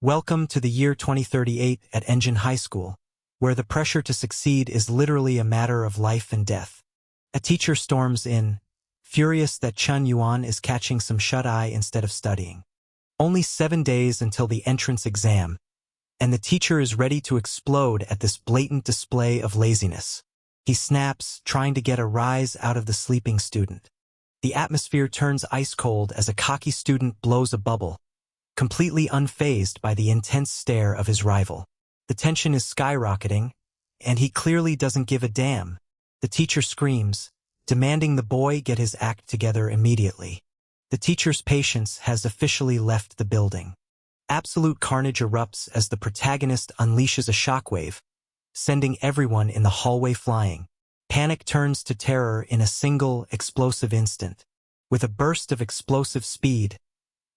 Welcome to the year 2038 at Engine High School, where the pressure to succeed is literally a matter of life and death. A teacher storms in, furious that Chun Yuan is catching some shut-eye instead of studying. Only 7 days until the entrance exam, and the teacher is ready to explode at this blatant display of laziness. He snaps, trying to get a rise out of the sleeping student. The atmosphere turns ice-cold as a cocky student blows a bubble, completely unfazed by the intense stare of his rival. The tension is skyrocketing, and he clearly doesn't give a damn. The teacher screams, demanding the boy get his act together immediately. The teacher's patience has officially left the building. Absolute carnage erupts as the protagonist unleashes a shockwave, sending everyone in the hallway flying. Panic turns to terror in a single, explosive instant. With a burst of explosive speed,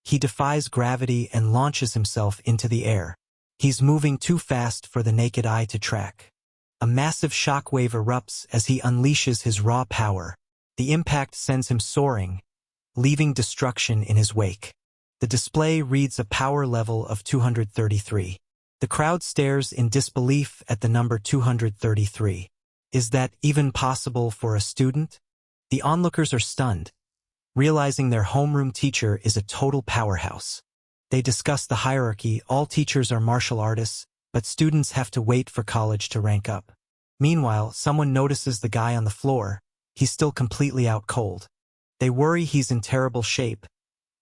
he defies gravity and launches himself into the air. He's moving too fast for the naked eye to track. A massive shockwave erupts as he unleashes his raw power. The impact sends him soaring, leaving destruction in his wake. The display reads a power level of 233. The crowd stares in disbelief at the number 233. Is that even possible for a student? The onlookers are stunned, realizing their homeroom teacher is a total powerhouse. They discuss the hierarchy. All teachers are martial artists, but students have to wait for college to rank up. Meanwhile, someone notices the guy on the floor. He's still completely out cold. They worry he's in terrible shape,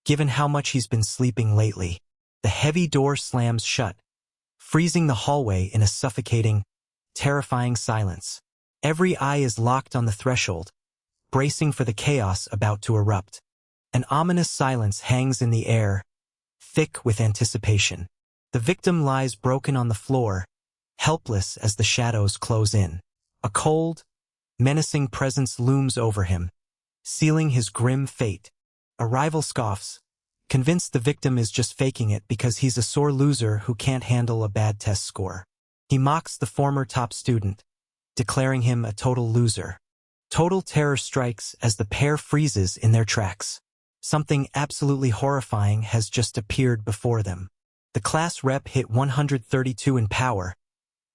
given how much he's been sleeping lately. The heavy door slams shut, freezing the hallway in a suffocating, terrifying silence. Every eye is locked on the threshold, bracing for the chaos about to erupt. An ominous silence hangs in the air, thick with anticipation. The victim lies broken on the floor, helpless as the shadows close in. A cold, menacing presence looms over him, sealing his grim fate. A rival scoffs, convinced the victim is just faking it because he's a sore loser who can't handle a bad test score. He mocks the former top student, declaring him a total loser. Total terror strikes as the pair freezes in their tracks. Something absolutely horrifying has just appeared before them. The class rep hit 132 in power,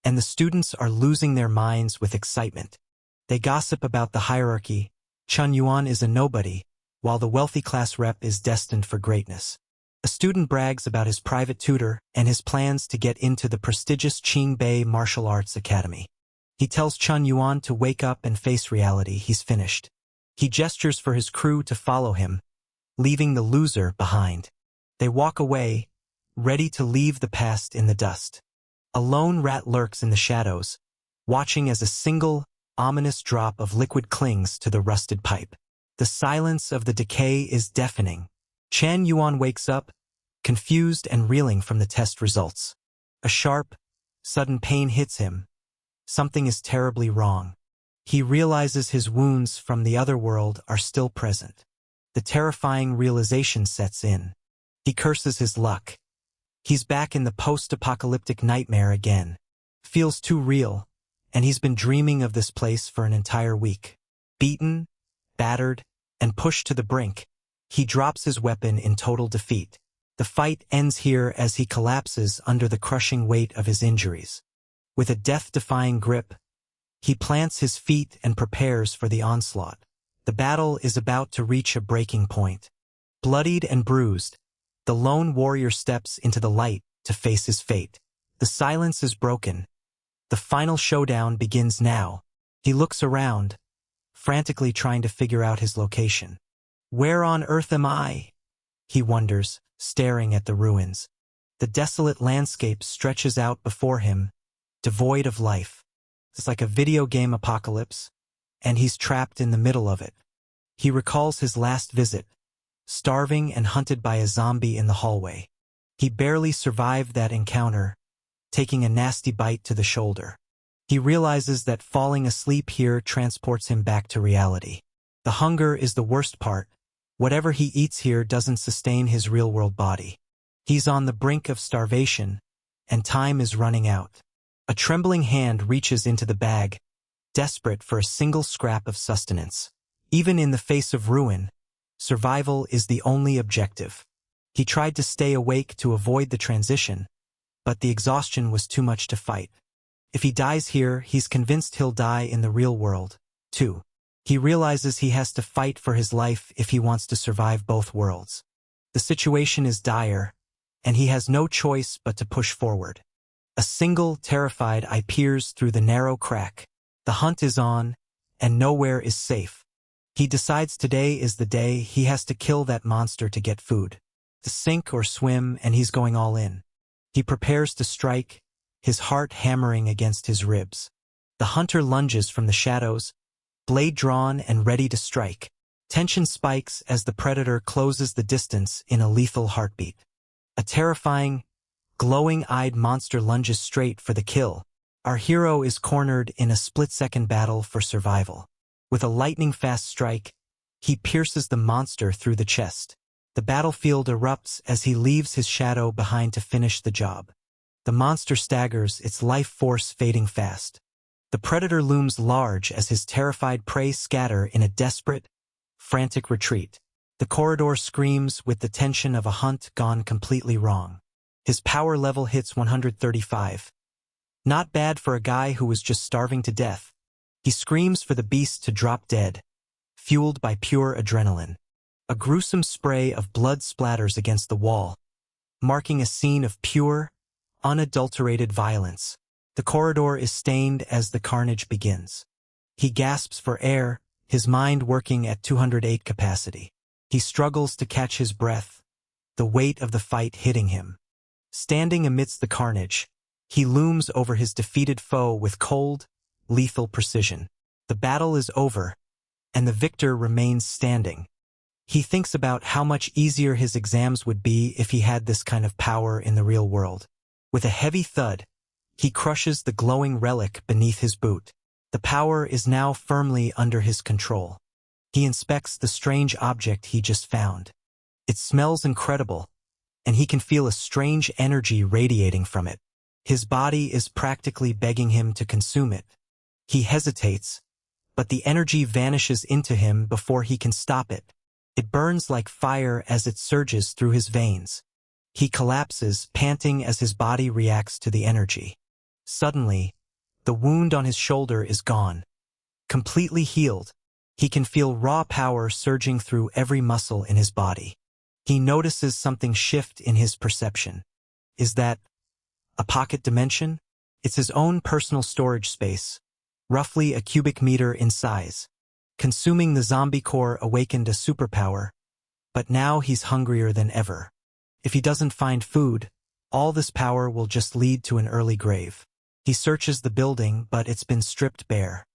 and the students are losing their minds with excitement. They gossip about the hierarchy. Chun Yuan is a nobody, while the wealthy class rep is destined for greatness. A student brags about his private tutor and his plans to get into the prestigious Qingbei Martial Arts Academy. He tells Chun Yuan to wake up and face reality. He's finished. He gestures for his crew to follow him, leaving the loser behind. They walk away, ready to leave the past in the dust. A lone rat lurks in the shadows, watching as a single, ominous drop of liquid clings to the rusted pipe. The silence of the decay is deafening. Chun Yuan wakes up, confused and reeling from the test results. A sharp, sudden pain hits him. Something is terribly wrong. He realizes his wounds from the other world are still present. The terrifying realization sets in. He curses his luck. He's back in the post-apocalyptic nightmare again. Feels too real, and he's been dreaming of this place for an entire week. Beaten, battered, and pushed to the brink, he drops his weapon in total defeat. The fight ends here as he collapses under the crushing weight of his injuries. With a death-defying grip, he plants his feet and prepares for the onslaught. The battle is about to reach a breaking point. Bloodied and bruised, the lone warrior steps into the light to face his fate. The silence is broken. The final showdown begins now. He looks around, frantically trying to figure out his location. Where on earth am I? He wonders, staring at the ruins. The desolate landscape stretches out before him, devoid of life. It's like a video game apocalypse, and he's trapped in the middle of it. He recalls his last visit, starving and hunted by a zombie in the hallway. He barely survived that encounter, taking a nasty bite to the shoulder. He realizes that falling asleep here transports him back to reality. The hunger is the worst part. Whatever he eats here doesn't sustain his real-world body. He's on the brink of starvation, and time is running out. A trembling hand reaches into the bag, desperate for a single scrap of sustenance. Even in the face of ruin, survival is the only objective. He tried to stay awake to avoid the transition, but the exhaustion was too much to fight. If he dies here, he's convinced he'll die in the real world, too. He realizes he has to fight for his life if he wants to survive both worlds. The situation is dire, and he has no choice but to push forward. A single, terrified eye peers through the narrow crack. The hunt is on, and nowhere is safe. He decides today is the day he has to kill that monster to get food. To sink or swim, and he's going all in. He prepares to strike, his heart hammering against his ribs. The hunter lunges from the shadows, blade drawn and ready to strike. Tension spikes as the predator closes the distance in a lethal heartbeat. A terrifying, glowing-eyed monster lunges straight for the kill. Our hero is cornered in a split-second battle for survival. With a lightning-fast strike, he pierces the monster through the chest. The battlefield erupts as he leaves his shadow behind to finish the job. The monster staggers, its life force fading fast. The predator looms large as his terrified prey scatter in a desperate, frantic retreat. The corridor screams with the tension of a hunt gone completely wrong. His power level hits 135. Not bad for a guy who was just starving to death. He screams for the beast to drop dead, fueled by pure adrenaline. A gruesome spray of blood splatters against the wall, marking a scene of pure, unadulterated violence. The corridor is stained as the carnage begins. He gasps for air, his mind working at 208 capacity. He struggles to catch his breath, the weight of the fight hitting him. Standing amidst the carnage, he looms over his defeated foe with cold, lethal precision. The battle is over, and the victor remains standing. He thinks about how much easier his exams would be if he had this kind of power in the real world. With a heavy thud, he crushes the glowing relic beneath his boot. The power is now firmly under his control. He inspects the strange object he just found. It smells incredible, and he can feel a strange energy radiating from it. His body is practically begging him to consume it. He hesitates, but the energy vanishes into him before he can stop it. It burns like fire as it surges through his veins. He collapses, panting as his body reacts to the energy. Suddenly, the wound on his shoulder is gone. Completely healed, he can feel raw power surging through every muscle in his body. He notices something shift in his perception. Is that a pocket dimension? It's his own personal storage space, roughly a cubic meter in size. Consuming the zombie core awakened a superpower, but now he's hungrier than ever. If he doesn't find food, all this power will just lead to an early grave. He searches the building, but it's been stripped bare.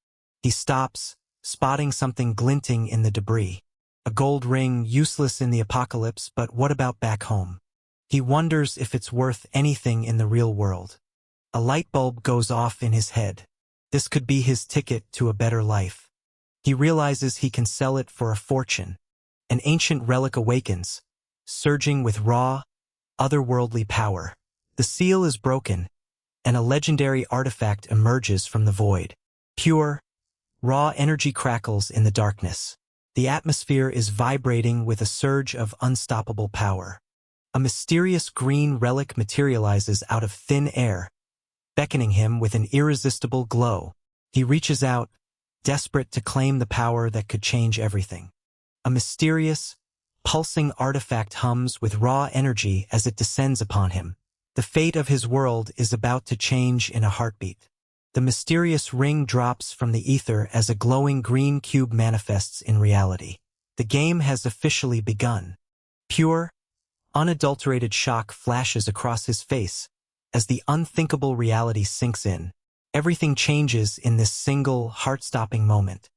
He stops, spotting something glinting in the debris. A gold ring, useless in the apocalypse, but what about back home? He wonders if it's worth anything in the real world. A light bulb goes off in his head. This could be his ticket to a better life. He realizes he can sell it for a fortune. An ancient relic awakens, surging with raw, otherworldly power. The seal is broken, and a legendary artifact emerges from the void. Pure, raw energy crackles in the darkness. The atmosphere is vibrating with a surge of unstoppable power. A mysterious green relic materializes out of thin air, beckoning him with an irresistible glow. He reaches out, desperate to claim the power that could change everything. A mysterious, pulsing artifact hums with raw energy as it descends upon him. The fate of his world is about to change in a heartbeat. The mysterious ring drops from the ether as a glowing green cube manifests in reality. The game has officially begun. Pure, unadulterated shock flashes across his face as the unthinkable reality sinks in. Everything changes in this single, heart-stopping moment.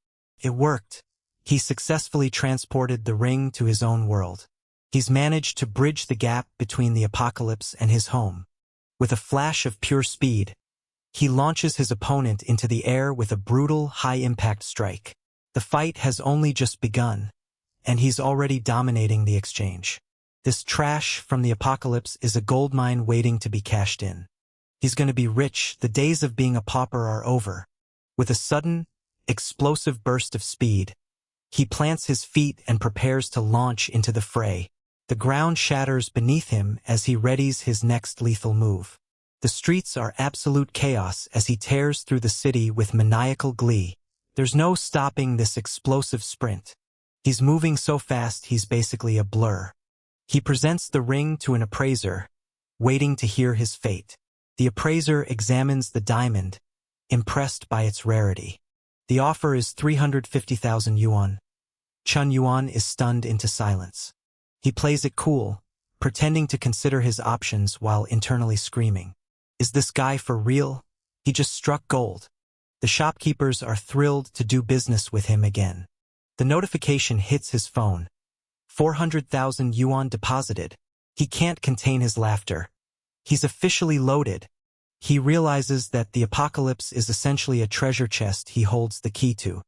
It worked. He successfully transported the ring to his own world. He's managed to bridge the gap between the apocalypse and his home. With a flash of pure speed, he launches his opponent into the air with a brutal, high-impact strike. The fight has only just begun, and he's already dominating the exchange. This trash from the apocalypse is a goldmine waiting to be cashed in. He's going to be rich. The days of being a pauper are over. With a sudden, explosive burst of speed, he plants his feet and prepares to launch into the fray. The ground shatters beneath him as he readies his next lethal move. The streets are absolute chaos as he tears through the city with maniacal glee. There's no stopping this explosive sprint. He's moving so fast he's basically a blur. He presents the ring to an appraiser, waiting to hear his fate. The appraiser examines the diamond, impressed by its rarity. The offer is 350,000 yuan. Chun Yuan is stunned into silence. He plays it cool, pretending to consider his options while internally screaming. Is this guy for real? He just struck gold. The shopkeepers are thrilled to do business with him again. The notification hits his phone. 400,000 yuan deposited. He can't contain his laughter. He's officially loaded. He realizes that the apocalypse is essentially a treasure chest he holds the key to.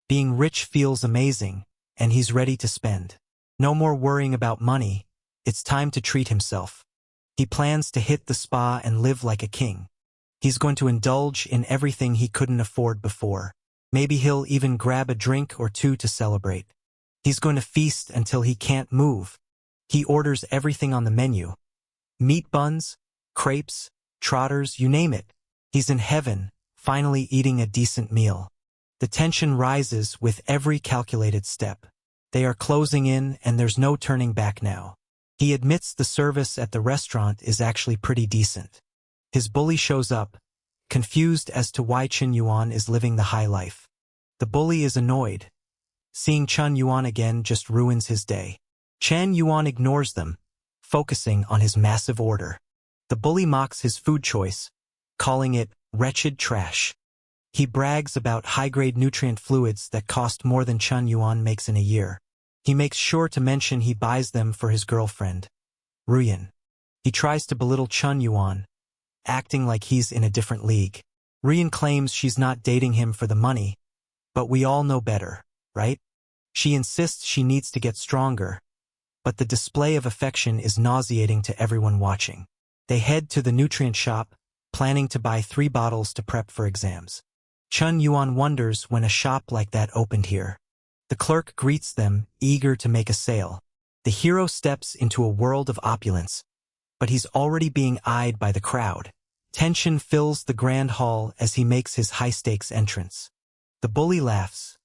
Being rich feels amazing, and he's ready to spend. No more worrying about money. It's time to treat himself. He plans to hit the spa and live like a king. He's going to indulge in everything he couldn't afford before. Maybe he'll even grab a drink or two to celebrate. He's going to feast until he can't move. He orders everything on the menu. Meat buns, crepes, trotters, you name it. He's in heaven, finally eating a decent meal. The tension rises with every calculated step. They are closing in and there's no turning back now. He admits the service at the restaurant is actually pretty decent. His bully shows up, confused as to why Chun Yuan is living the high life. The bully is annoyed. Seeing Chun Yuan again just ruins his day. Chun Yuan ignores them, focusing on his massive order. The bully mocks his food choice, calling it wretched trash. He brags about high-grade nutrient fluids that cost more than Chun Yuan makes in a year. He makes sure to mention he buys them for his girlfriend, Ruyan. He tries to belittle Chun Yuan, acting like he's in a different league. Ruyan claims she's not dating him for the money, but we all know better, right? She insists she needs to get stronger, but the display of affection is nauseating to everyone watching. They head to the nutrient shop, planning to buy 3 bottles to prep for exams. Chun Yuan wonders when a shop like that opened here. The clerk greets them, eager to make a sale. The hero steps into a world of opulence, but he's already being eyed by the crowd. Tension fills the grand hall as he makes his high-stakes entrance. The bully laughs.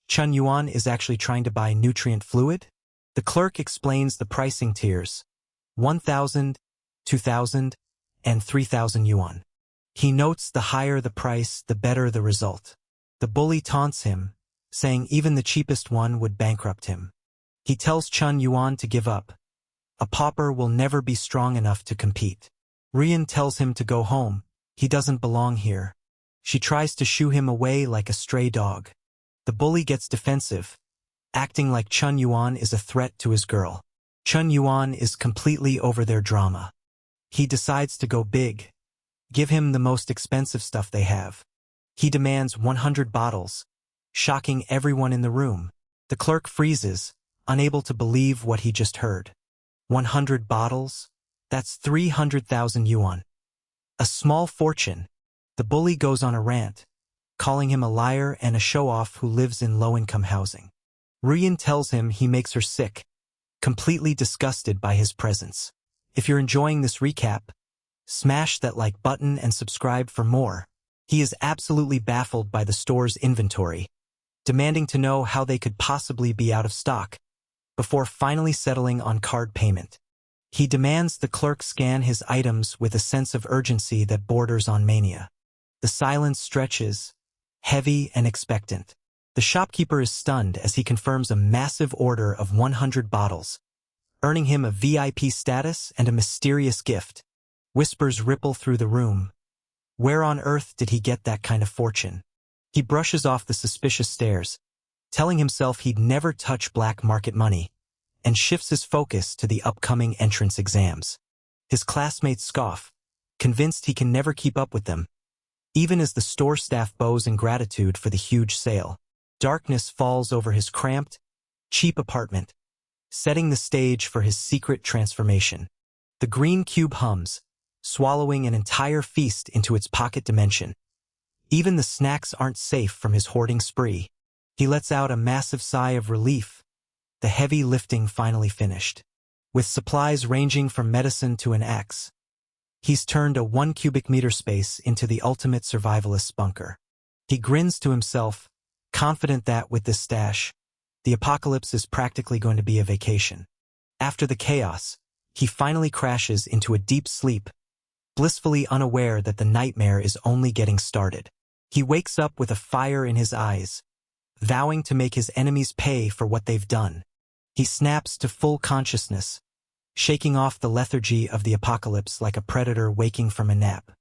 Chun Yuan is actually trying to buy nutrient fluid? The clerk explains the pricing tiers. 1,000, 2,000, and 3,000 yuan. He notes the higher the price, the better the result. The bully taunts him, saying even the cheapest one would bankrupt him. He tells Chun Yuan to give up. A pauper will never be strong enough to compete. Ruyan tells him to go home. He doesn't belong here. She tries to shoo him away like a stray dog. The bully gets defensive, acting like Chun Yuan is a threat to his girl. Chun Yuan is completely over their drama. He decides to go big. Give him the most expensive stuff they have. He demands 100 bottles, shocking everyone in the room. The clerk freezes, unable to believe what he just heard. 100 bottles? That's 300,000 yuan. A small fortune. The bully goes on a rant, calling him a liar and a show-off who lives in low-income housing. Ruyan tells him he makes her sick, completely disgusted by his presence. If you're enjoying this recap, smash that like button and subscribe for more. He is absolutely baffled by the store's inventory, demanding to know how they could possibly be out of stock, before finally settling on card payment. He demands the clerk scan his items with a sense of urgency that borders on mania. The silence stretches, heavy and expectant. The shopkeeper is stunned as he confirms a massive order of 100 bottles, earning him a VIP status and a mysterious gift. Whispers ripple through the room. Where on earth did he get that kind of fortune? He brushes off the suspicious stares, telling himself he'd never touch black market money, and shifts his focus to the upcoming entrance exams. His classmates scoff, convinced he can never keep up with them. Even as the store staff bows in gratitude for the huge sale, darkness falls over his cramped, cheap apartment, setting the stage for his secret transformation. The green cube hums, swallowing an entire feast into its pocket dimension. Even the snacks aren't safe from his hoarding spree. He lets out a massive sigh of relief, the heavy lifting finally finished. With supplies ranging from medicine to an axe, He's turned a 1 cubic meter space into the ultimate survivalist's bunker. He grins to himself, confident that with this stash, the apocalypse is practically going to be a vacation. After the chaos, he finally crashes into a deep sleep, blissfully unaware that the nightmare is only getting started. He wakes up with a fire in his eyes, vowing to make his enemies pay for what they've done. He snaps to full consciousness, shaking off the lethargy of the apocalypse like a predator waking from a nap.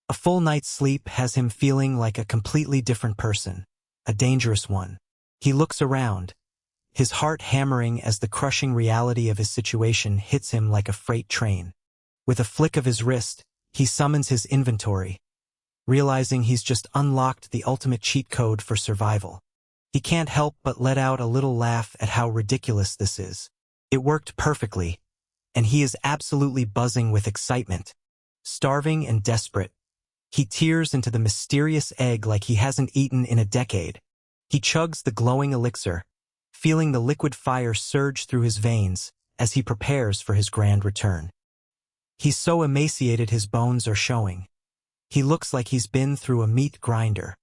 A full night's sleep has him feeling like a completely different person, a dangerous one. He looks around, his heart hammering as the crushing reality of his situation hits him like a freight train. With a flick of his wrist, he summons his inventory, realizing he's just unlocked the ultimate cheat code for survival. He can't help but let out a little laugh at how ridiculous this is. It worked perfectly, and he is absolutely buzzing with excitement. Starving and desperate, he tears into the mysterious egg like he hasn't eaten in a decade. He chugs the glowing elixir, feeling the liquid fire surge through his veins as he prepares for his grand return. He's so emaciated his bones are showing. He looks like he's been through a meat grinder.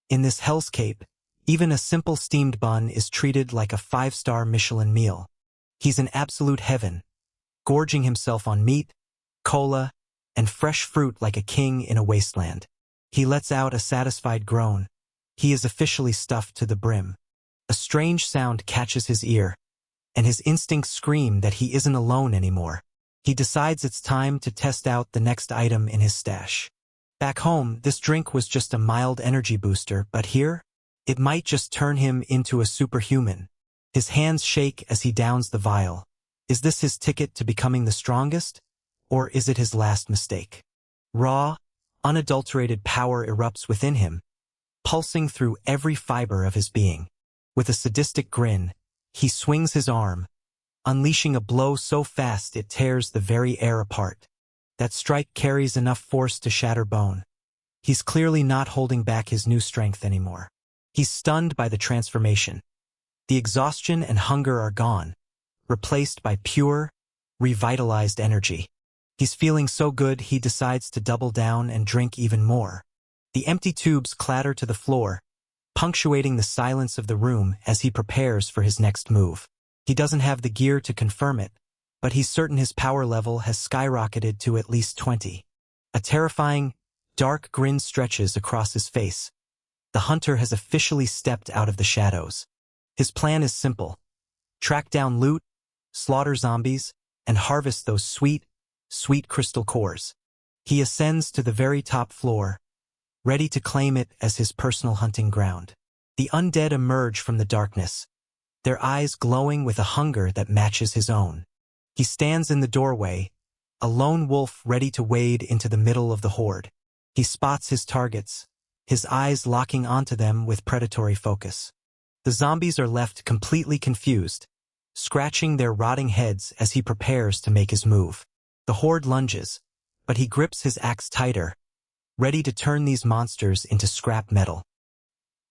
In this hellscape, even a simple steamed bun is treated like a 5-star Michelin meal. He's in absolute heaven, gorging himself on meat, cola, and fresh fruit like a king in a wasteland. He lets out a satisfied groan. He is officially stuffed to the brim. A strange sound catches his ear, and his instincts scream that he isn't alone anymore. He decides it's time to test out the next item in his stash. Back home, this drink was just a mild energy booster, but here, it might just turn him into a superhuman. His hands shake as he downs the vial. Is this his ticket to becoming the strongest? Or is it his last mistake? Raw, unadulterated power erupts within him, pulsing through every fiber of his being. With a sadistic grin, he swings his arm, unleashing a blow so fast it tears the very air apart. That strike carries enough force to shatter bone. He's clearly not holding back his new strength anymore. He's stunned by the transformation. The exhaustion and hunger are gone, replaced by pure, revitalized energy. He's feeling so good he decides to double down and drink even more. The empty tubes clatter to the floor, punctuating the silence of the room as he prepares for his next move. He doesn't have the gear to confirm it, but he's certain his power level has skyrocketed to at least 20. A terrifying, dark grin stretches across his face. The hunter has officially stepped out of the shadows. His plan is simple: track down loot, slaughter zombies, and harvest those sweet crystal cores. He ascends to the very top floor, ready to claim it as his personal hunting ground. The undead emerge from the darkness, their eyes glowing with a hunger that matches his own. He stands in the doorway, a lone wolf ready to wade into the middle of the horde. He spots his targets, his eyes locking onto them with predatory focus. The zombies are left completely confused, scratching their rotting heads as he prepares to make his move. The horde lunges, but he grips his axe tighter, ready to turn these monsters into scrap metal.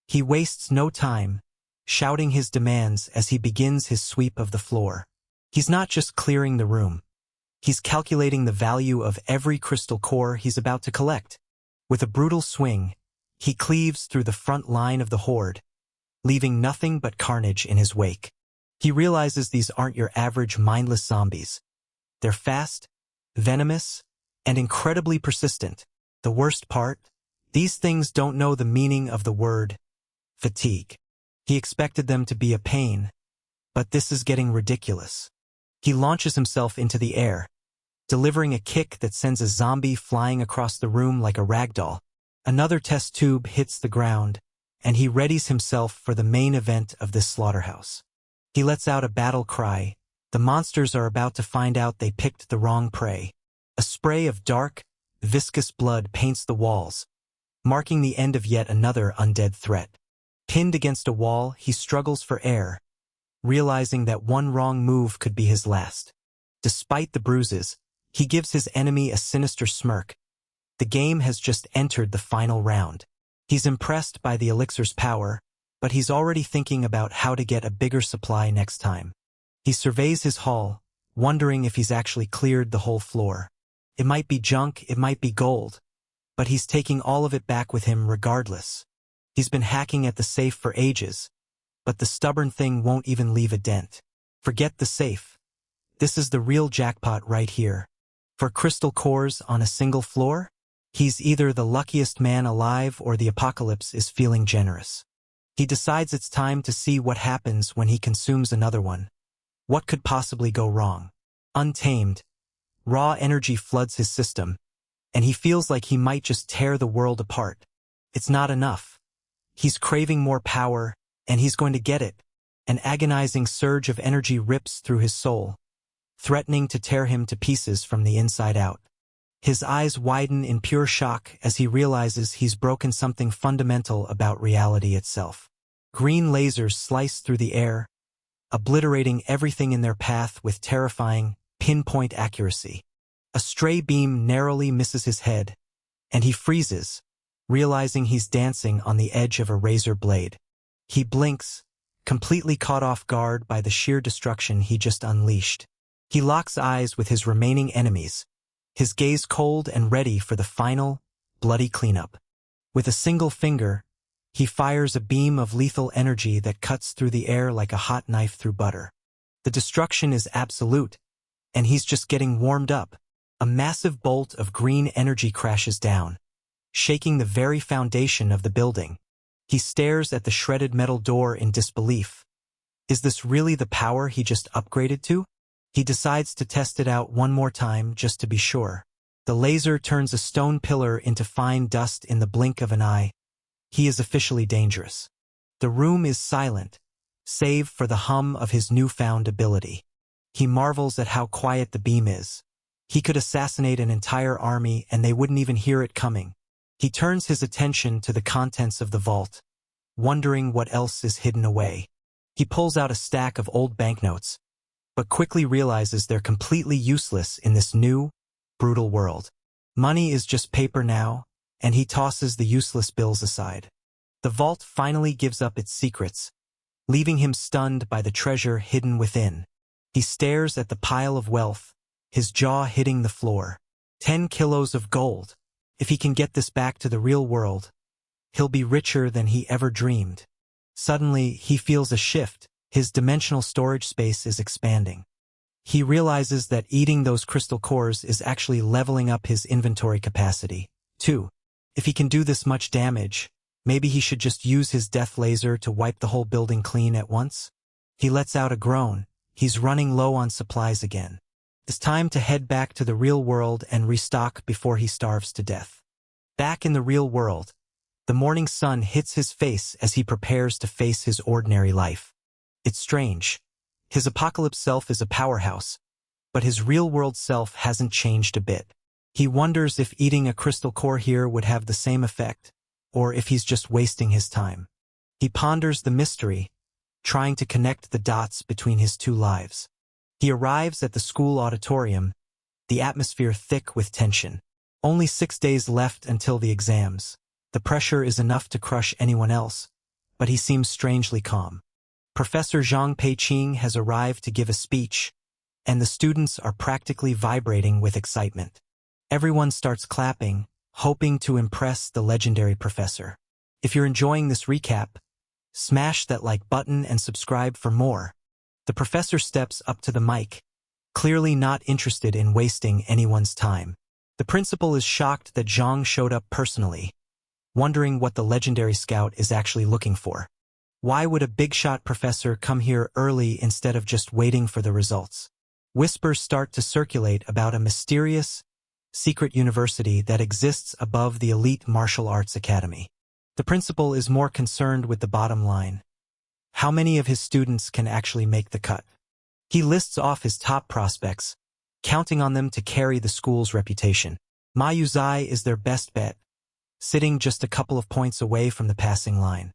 He wastes no time, shouting his demands as he begins his sweep of the floor. He's not just clearing the room. He's calculating the value of every crystal core he's about to collect. With a brutal swing, he cleaves through the front line of the horde, leaving nothing but carnage in his wake. He realizes these aren't your average mindless zombies. They're fast, venomous, and incredibly persistent. The worst part? These things don't know the meaning of the word fatigue. He expected them to be a pain, but this is getting ridiculous. He launches himself into the air, delivering a kick that sends a zombie flying across the room like a ragdoll. Another test tube hits the ground, and he readies himself for the main event of this slaughterhouse. He lets out a battle cry. The monsters are about to find out they picked the wrong prey. A spray of dark, viscous blood paints the walls, marking the end of yet another undead threat. Pinned against a wall, he struggles for air, realizing that one wrong move could be his last. Despite the bruises, he gives his enemy a sinister smirk. The game has just entered the final round. He's impressed by the elixir's power, but he's already thinking about how to get a bigger supply next time. He surveys his haul, wondering if he's actually cleared the whole floor. It might be junk, it might be gold, but he's taking all of it back with him regardless. He's been hacking at the safe for ages, but the stubborn thing won't even leave a dent. Forget the safe. This is the real jackpot right here. For crystal cores on a single floor? He's either the luckiest man alive or the apocalypse is feeling generous. He decides it's time to see what happens when he consumes another one. What could possibly go wrong? Untamed, raw energy floods his system, and he feels like he might just tear the world apart. It's not enough. He's craving more power, and he's going to get it. An agonizing surge of energy rips through his soul, threatening to tear him to pieces from the inside out. His eyes widen in pure shock as he realizes he's broken something fundamental about reality itself. Green lasers slice through the air, obliterating everything in their path with terrifying, pinpoint accuracy. A stray beam narrowly misses his head, and he freezes, realizing he's dancing on the edge of a razor blade. He blinks, completely caught off guard by the sheer destruction he just unleashed. He locks eyes with his remaining enemies, his gaze cold and ready for the final, bloody cleanup. With a single finger, he fires a beam of lethal energy that cuts through the air like a hot knife through butter. The destruction is absolute, and he's just getting warmed up. A massive bolt of green energy crashes down, shaking the very foundation of the building. He stares at the shredded metal door in disbelief. Is this really the power he just upgraded to? He decides to test it out one more time just to be sure. The laser turns a stone pillar into fine dust in the blink of an eye. He is officially dangerous. The room is silent, save for the hum of his newfound ability. He marvels at how quiet the beam is. He could assassinate an entire army and they wouldn't even hear it coming. He turns his attention to the contents of the vault, wondering what else is hidden away. He pulls out a stack of old banknotes, but quickly realizes they're completely useless in this new, brutal world. Money is just paper now, and he tosses the useless bills aside. The vault finally gives up its secrets, leaving him stunned by the treasure hidden within. He stares at the pile of wealth, his jaw hitting the floor. 10 kilos of gold. If he can get this back to the real world, he'll be richer than he ever dreamed. Suddenly, he feels a shift. His dimensional storage space is expanding. He realizes that eating those crystal cores is actually leveling up his inventory capacity, too. If he can do this much damage, maybe he should just use his death laser to wipe the whole building clean at once? He lets out a groan. He's running low on supplies again. It's time to head back to the real world and restock before he starves to death. Back in the real world, the morning sun hits his face as he prepares to face his ordinary life. It's strange. His apocalypse self is a powerhouse, but his real-world self hasn't changed a bit. He wonders if eating a crystal core here would have the same effect, or if he's just wasting his time. He ponders the mystery, trying to connect the dots between his two lives. He arrives at the school auditorium, the atmosphere thick with tension. Only 6 days left until the exams. The pressure is enough to crush anyone else, but he seems strangely calm. Professor Zhang Peiqing has arrived to give a speech, and the students are practically vibrating with excitement. Everyone starts clapping, hoping to impress the legendary professor. If you're enjoying this recap, smash that like button and subscribe for more. The professor steps up to the mic, clearly not interested in wasting anyone's time. The principal is shocked that Zhang showed up personally, wondering what the legendary scout is actually looking for. Why would a big-shot professor come here early instead of just waiting for the results? Whispers start to circulate about a mysterious, secret university that exists above the elite martial arts academy. The principal is more concerned with the bottom line. How many of his students can actually make the cut? He lists off his top prospects, counting on them to carry the school's reputation. Ma Yuzai is their best bet, sitting just a couple of points away from the passing line.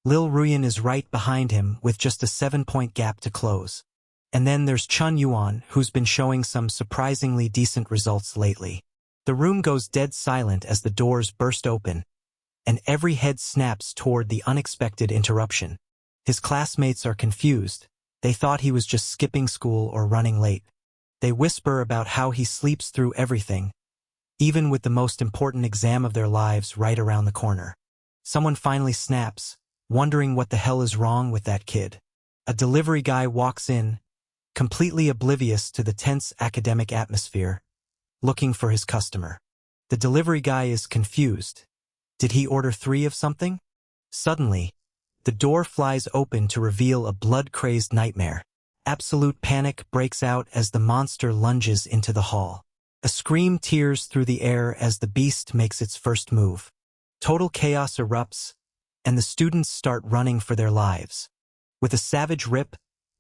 Lil Ruyan is right behind him with just a 7-point gap to close. And then there's Chun Yuan, who's been showing some surprisingly decent results lately. The room goes dead silent as the doors burst open, and every head snaps toward the unexpected interruption. His classmates are confused. They thought he was just skipping school or running late. They whisper about how he sleeps through everything, even with the most important exam of their lives right around the corner. Someone finally snaps, wondering what the hell is wrong with that kid. A delivery guy walks in, completely oblivious to the tense academic atmosphere, looking for his customer. The delivery guy is confused. Did he order 3 of something? Suddenly, the door flies open to reveal a blood-crazed nightmare. Absolute panic breaks out as the monster lunges into the hall. A scream tears through the air as the beast makes its first move. Total chaos erupts, and the students start running for their lives. With a savage rip,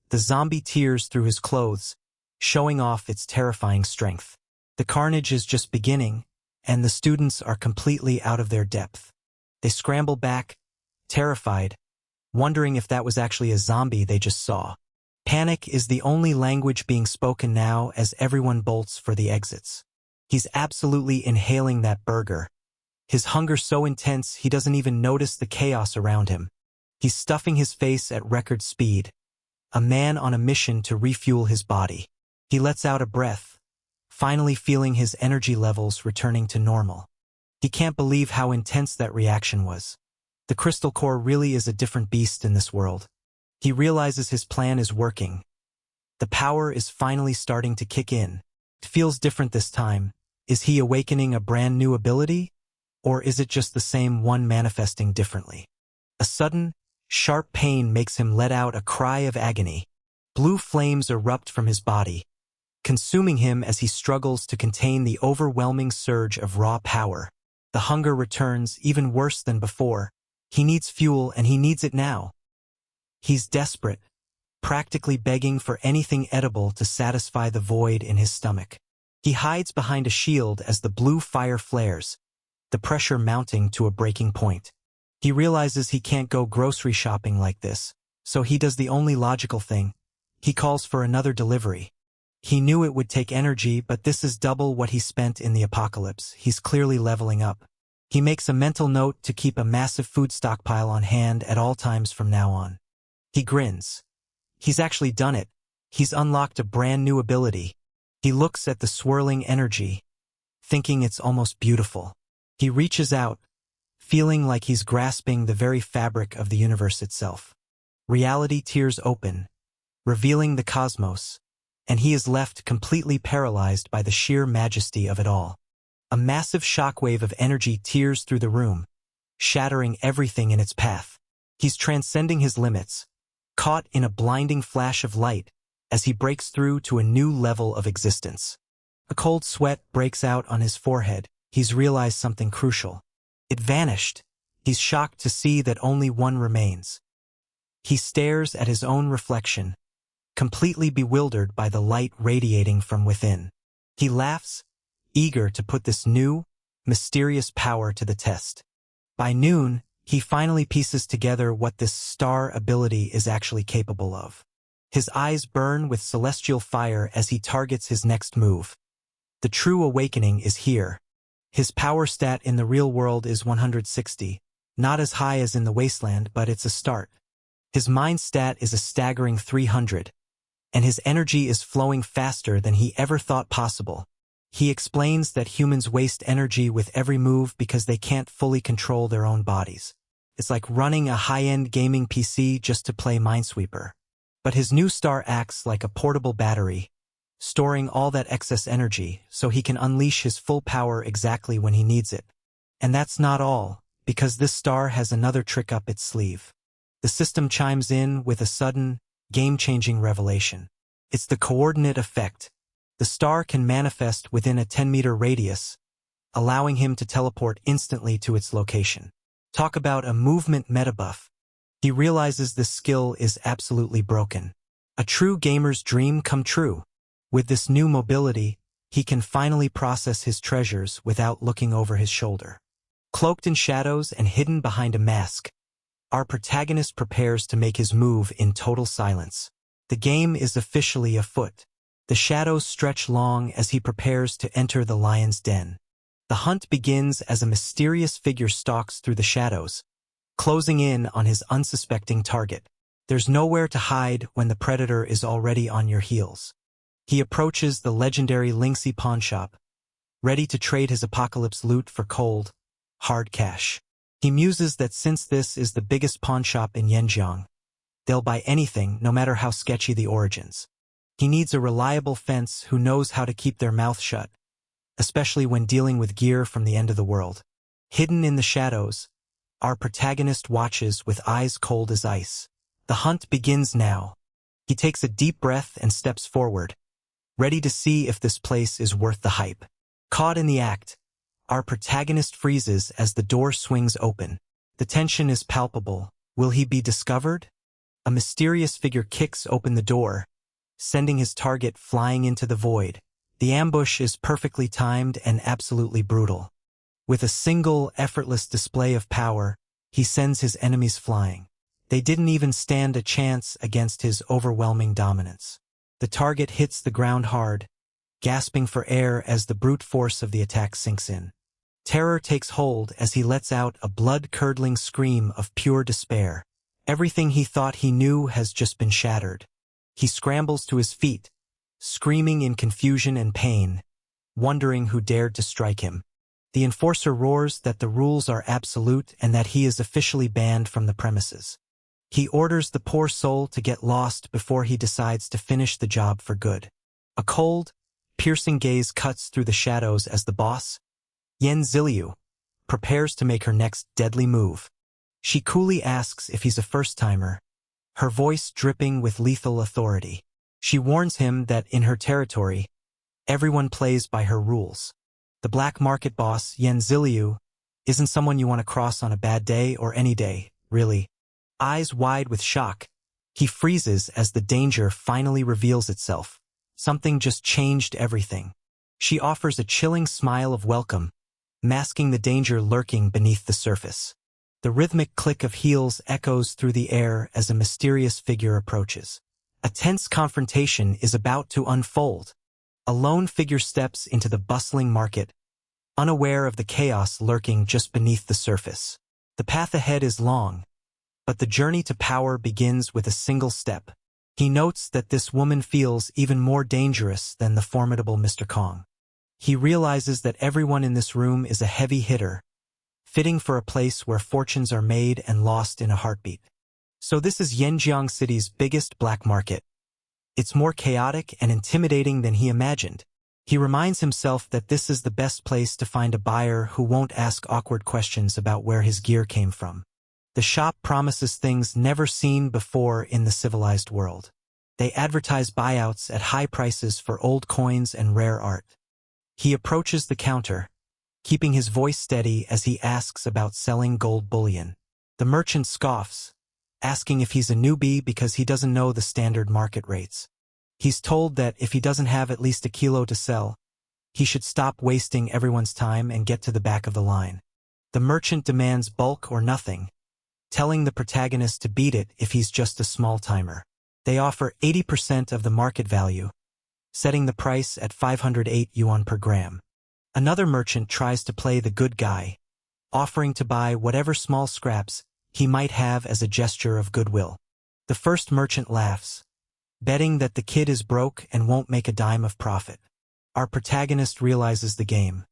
the zombie tears through his clothes, showing off its terrifying strength. The carnage is just beginning, and the students are completely out of their depth. They scramble back, terrified, wondering if that was actually a zombie they just saw. Panic is the only language being spoken now as everyone bolts for the exits. He's absolutely inhaling that burger. His hunger so intense he doesn't even notice the chaos around him. He's stuffing his face at record speed, a man on a mission to refuel his body. He lets out a breath, finally feeling his energy levels returning to normal. He can't believe how intense that reaction was. The crystal core really is a different beast in this world. He realizes his plan is working. The power is finally starting to kick in. It feels different this time. Is he awakening a brand new ability? Or is it just the same one manifesting differently? A sudden, sharp pain makes him let out a cry of agony. Blue flames erupt from his body, consuming him as he struggles to contain the overwhelming surge of raw power. The hunger returns, even worse than before. He needs fuel, and he needs it now. He's desperate, practically begging for anything edible to satisfy the void in his stomach. He hides behind a shield as the blue fire flares, the pressure mounting to a breaking point. He realizes he can't go grocery shopping like this, so he does the only logical thing. He calls for another delivery. He knew it would take energy, but this is double what he spent in the apocalypse. He's clearly leveling up. He makes a mental note to keep a massive food stockpile on hand at all times from now on. He grins. He's actually done it. He's unlocked a brand new ability. He looks at the swirling energy, thinking it's almost beautiful. He reaches out, feeling like he's grasping the very fabric of the universe itself. Reality tears open, revealing the cosmos, and he is left completely paralyzed by the sheer majesty of it all. A massive shockwave of energy tears through the room, shattering everything in its path. He's transcending his limits, caught in a blinding flash of light as he breaks through to a new level of existence. A cold sweat breaks out on his forehead. He's realized something crucial. It vanished. He's shocked to see that only one remains. He stares at his own reflection, completely bewildered by the light radiating from within. He laughs, eager to put this new, mysterious power to the test. By noon, he finally pieces together what this star ability is actually capable of. His eyes burn with celestial fire as he targets his next move. The true awakening is here. His power stat in the real world is 160, not as high as in the wasteland, but it's a start. His mind stat is a staggering 300, and his energy is flowing faster than he ever thought possible. He explains that humans waste energy with every move because they can't fully control their own bodies. It's like running a high-end gaming PC just to play Minesweeper. But his new star acts like a portable battery, storing all that excess energy so he can unleash his full power exactly when he needs it. And that's not all, because this star has another trick up its sleeve. The system chimes in with a sudden, game-changing revelation. It's the coordinate effect. The star can manifest within a 10-meter radius, allowing him to teleport instantly to its location. Talk about a movement metabuff. He realizes this skill is absolutely broken. A true gamer's dream come true. With this new mobility, he can finally process his treasures without looking over his shoulder. Cloaked in shadows and hidden behind a mask, our protagonist prepares to make his move in total silence. The game is officially afoot. The shadows stretch long as he prepares to enter the lion's den. The hunt begins as a mysterious figure stalks through the shadows, closing in on his unsuspecting target. There's nowhere to hide when the predator is already on your heels. He approaches the legendary Linksy pawnshop, ready to trade his apocalypse loot for cold, hard cash. He muses that since this is the biggest pawnshop in Yanjiang, they'll buy anything, no matter how sketchy the origins. He needs a reliable fence who knows how to keep their mouth shut, especially when dealing with gear from the end of the world. Hidden in the shadows, our protagonist watches with eyes cold as ice. The hunt begins now. He takes a deep breath and steps forward, ready to see if this place is worth the hype. Caught in the act, our protagonist freezes as the door swings open. The tension is palpable. Will he be discovered? A mysterious figure kicks open the door, sending his target flying into the void. The ambush is perfectly timed and absolutely brutal. With a single, effortless display of power, he sends his enemies flying. They didn't even stand a chance against his overwhelming dominance. The target hits the ground hard, gasping for air as the brute force of the attack sinks in. Terror takes hold as he lets out a blood-curdling scream of pure despair. Everything he thought he knew has just been shattered. He scrambles to his feet, screaming in confusion and pain, wondering who dared to strike him. The enforcer roars that the rules are absolute and that he is officially banned from the premises. He orders the poor soul to get lost before he decides to finish the job for good. A cold, piercing gaze cuts through the shadows as the boss, Yen Ziliu, prepares to make her next deadly move. She coolly asks if he's a first-timer, her voice dripping with lethal authority. She warns him that in her territory, everyone plays by her rules. The black market boss, Yen Ziliu, isn't someone you want to cross on a bad day or any day, really. Eyes wide with shock, he freezes as the danger finally reveals itself. Something just changed everything. She offers a chilling smile of welcome, masking the danger lurking beneath the surface. The rhythmic click of heels echoes through the air as a mysterious figure approaches. A tense confrontation is about to unfold. A lone figure steps into the bustling market, unaware of the chaos lurking just beneath the surface. The path ahead is long, but the journey to power begins with a single step. He notes that this woman feels even more dangerous than the formidable Mr. Kong. He realizes that everyone in this room is a heavy hitter, fitting for a place where fortunes are made and lost in a heartbeat. So this is Yanjiang City's biggest black market. It's more chaotic and intimidating than he imagined. He reminds himself that this is the best place to find a buyer who won't ask awkward questions about where his gear came from. The shop promises things never seen before in the civilized world. They advertise buyouts at high prices for old coins and rare art. He approaches the counter, keeping his voice steady as he asks about selling gold bullion. The merchant scoffs, asking if he's a newbie because he doesn't know the standard market rates. He's told that if he doesn't have at least a kilo to sell, he should stop wasting everyone's time and get to the back of the line. The merchant demands bulk or nothing, telling the protagonist to beat it if he's just a small-timer. They offer 80% of the market value, setting the price at 508 yuan per gram. Another merchant tries to play the good guy, offering to buy whatever small scraps he might have as a gesture of goodwill. The first merchant laughs, betting that the kid is broke and won't make a dime of profit. Our protagonist realizes the game.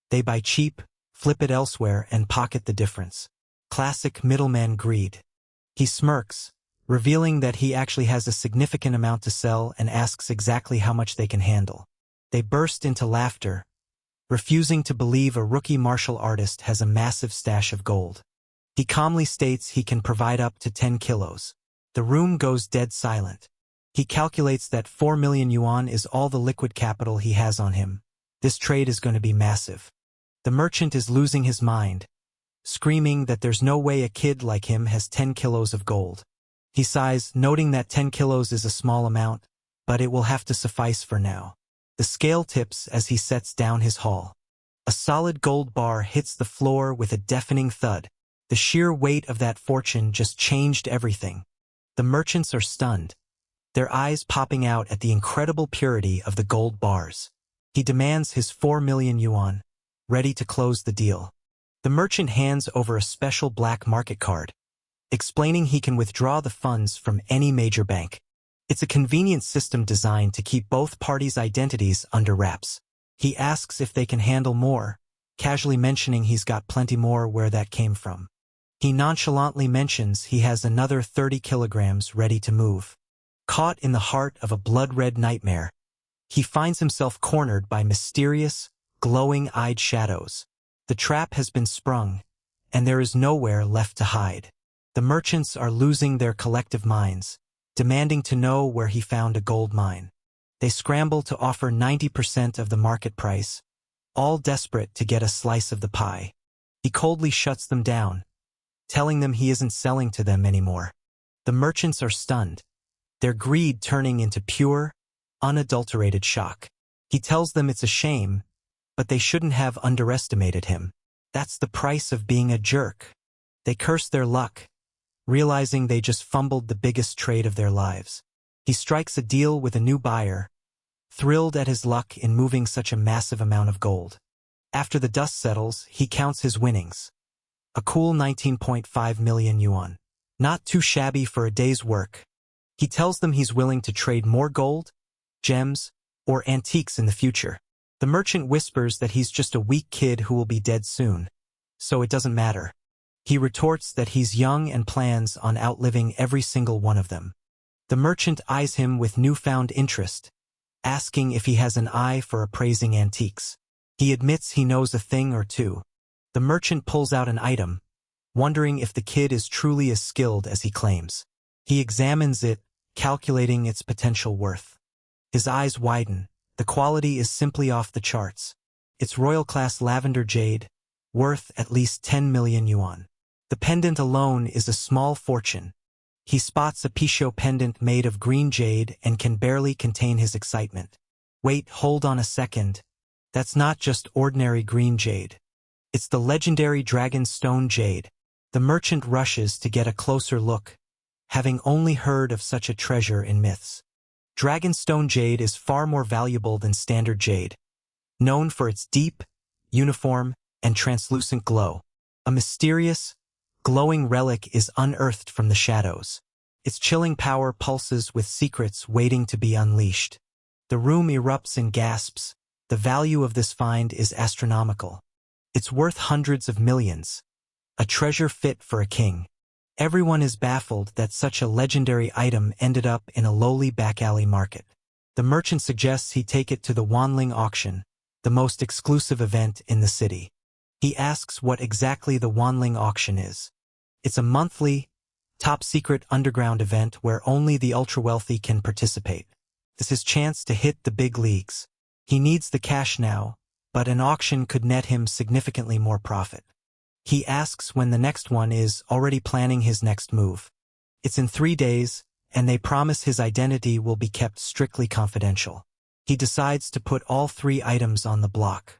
They buy cheap, flip it elsewhere, and pocket the difference. Classic middleman greed. He smirks, revealing that he actually has a significant amount to sell and asks exactly how much they can handle. They burst into laughter, refusing to believe a rookie martial artist has a massive stash of gold. He calmly states he can provide up to 10 kilos. The room goes dead silent. He calculates that 4 million yuan is all the liquid capital he has on him. This trade is going to be massive. The merchant is losing his mind, screaming that there's no way a kid like him has 10 kilos of gold. He sighs, noting that 10 kilos is a small amount, but it will have to suffice for now. The scale tips as he sets down his haul. A solid gold bar hits the floor with a deafening thud. The sheer weight of that fortune just changed everything. The merchants are stunned, their eyes popping out at the incredible purity of the gold bars. He demands his 4 million yuan, ready to close the deal. The merchant hands over a special black market card, explaining he can withdraw the funds from any major bank. It's a convenient system designed to keep both parties' identities under wraps. He asks if they can handle more, casually mentioning he's got plenty more where that came from. He nonchalantly mentions he has another 30 kilograms ready to move. Caught in the heart of a blood-red nightmare, he finds himself cornered by mysterious, glowing-eyed shadows. The trap has been sprung, and there is nowhere left to hide. The merchants are losing their collective minds, demanding to know where he found a gold mine. They scramble to offer 90% of the market price, all desperate to get a slice of the pie. He coldly shuts them down, telling them he isn't selling to them anymore. The merchants are stunned, their greed turning into pure, unadulterated shock. He tells them it's a shame, but they shouldn't have underestimated him. That's the price of being a jerk. They curse their luck, realizing they just fumbled the biggest trade of their lives. He strikes a deal with a new buyer, thrilled at his luck in moving such a massive amount of gold. After the dust settles, he counts his winnings. A cool 19.5 million yuan. Not too shabby for a day's work. He tells them he's willing to trade more gold, gems, or antiques in the future. The merchant whispers that he's just a weak kid who will be dead soon, so it doesn't matter. He retorts that he's young and plans on outliving every single one of them. The merchant eyes him with newfound interest, asking if he has an eye for appraising antiques. He admits he knows a thing or two. The merchant pulls out an item, wondering if the kid is truly as skilled as he claims. He examines it, calculating its potential worth. His eyes widen. The quality is simply off the charts. It's royal-class lavender jade, worth at least 10 million yuan. The pendant alone is a small fortune. He spots a Pichot pendant made of green jade and can barely contain his excitement. Wait, hold on a second. That's not just ordinary green jade. It's the legendary Dragonstone jade. The merchant rushes to get a closer look, having only heard of such a treasure in myths. Dragonstone jade is far more valuable than standard jade, known for its deep, uniform, and translucent glow. A mysterious, glowing relic is unearthed from the shadows. Its chilling power pulses with secrets waiting to be unleashed. The room erupts in gasps. The value of this find is astronomical. It's worth hundreds of millions. A treasure fit for a king. Everyone is baffled that such a legendary item ended up in a lowly back-alley market. The merchant suggests he take it to the Wanling auction, the most exclusive event in the city. He asks what exactly the Wanling auction is. It's a monthly, top-secret underground event where only the ultra-wealthy can participate. It's his chance to hit the big leagues. He needs the cash now, but an auction could net him significantly more profit. He asks when the next one is, already planning his next move. It's in 3 days, and they promise his identity will be kept strictly confidential. He decides to put all 3 items on the block.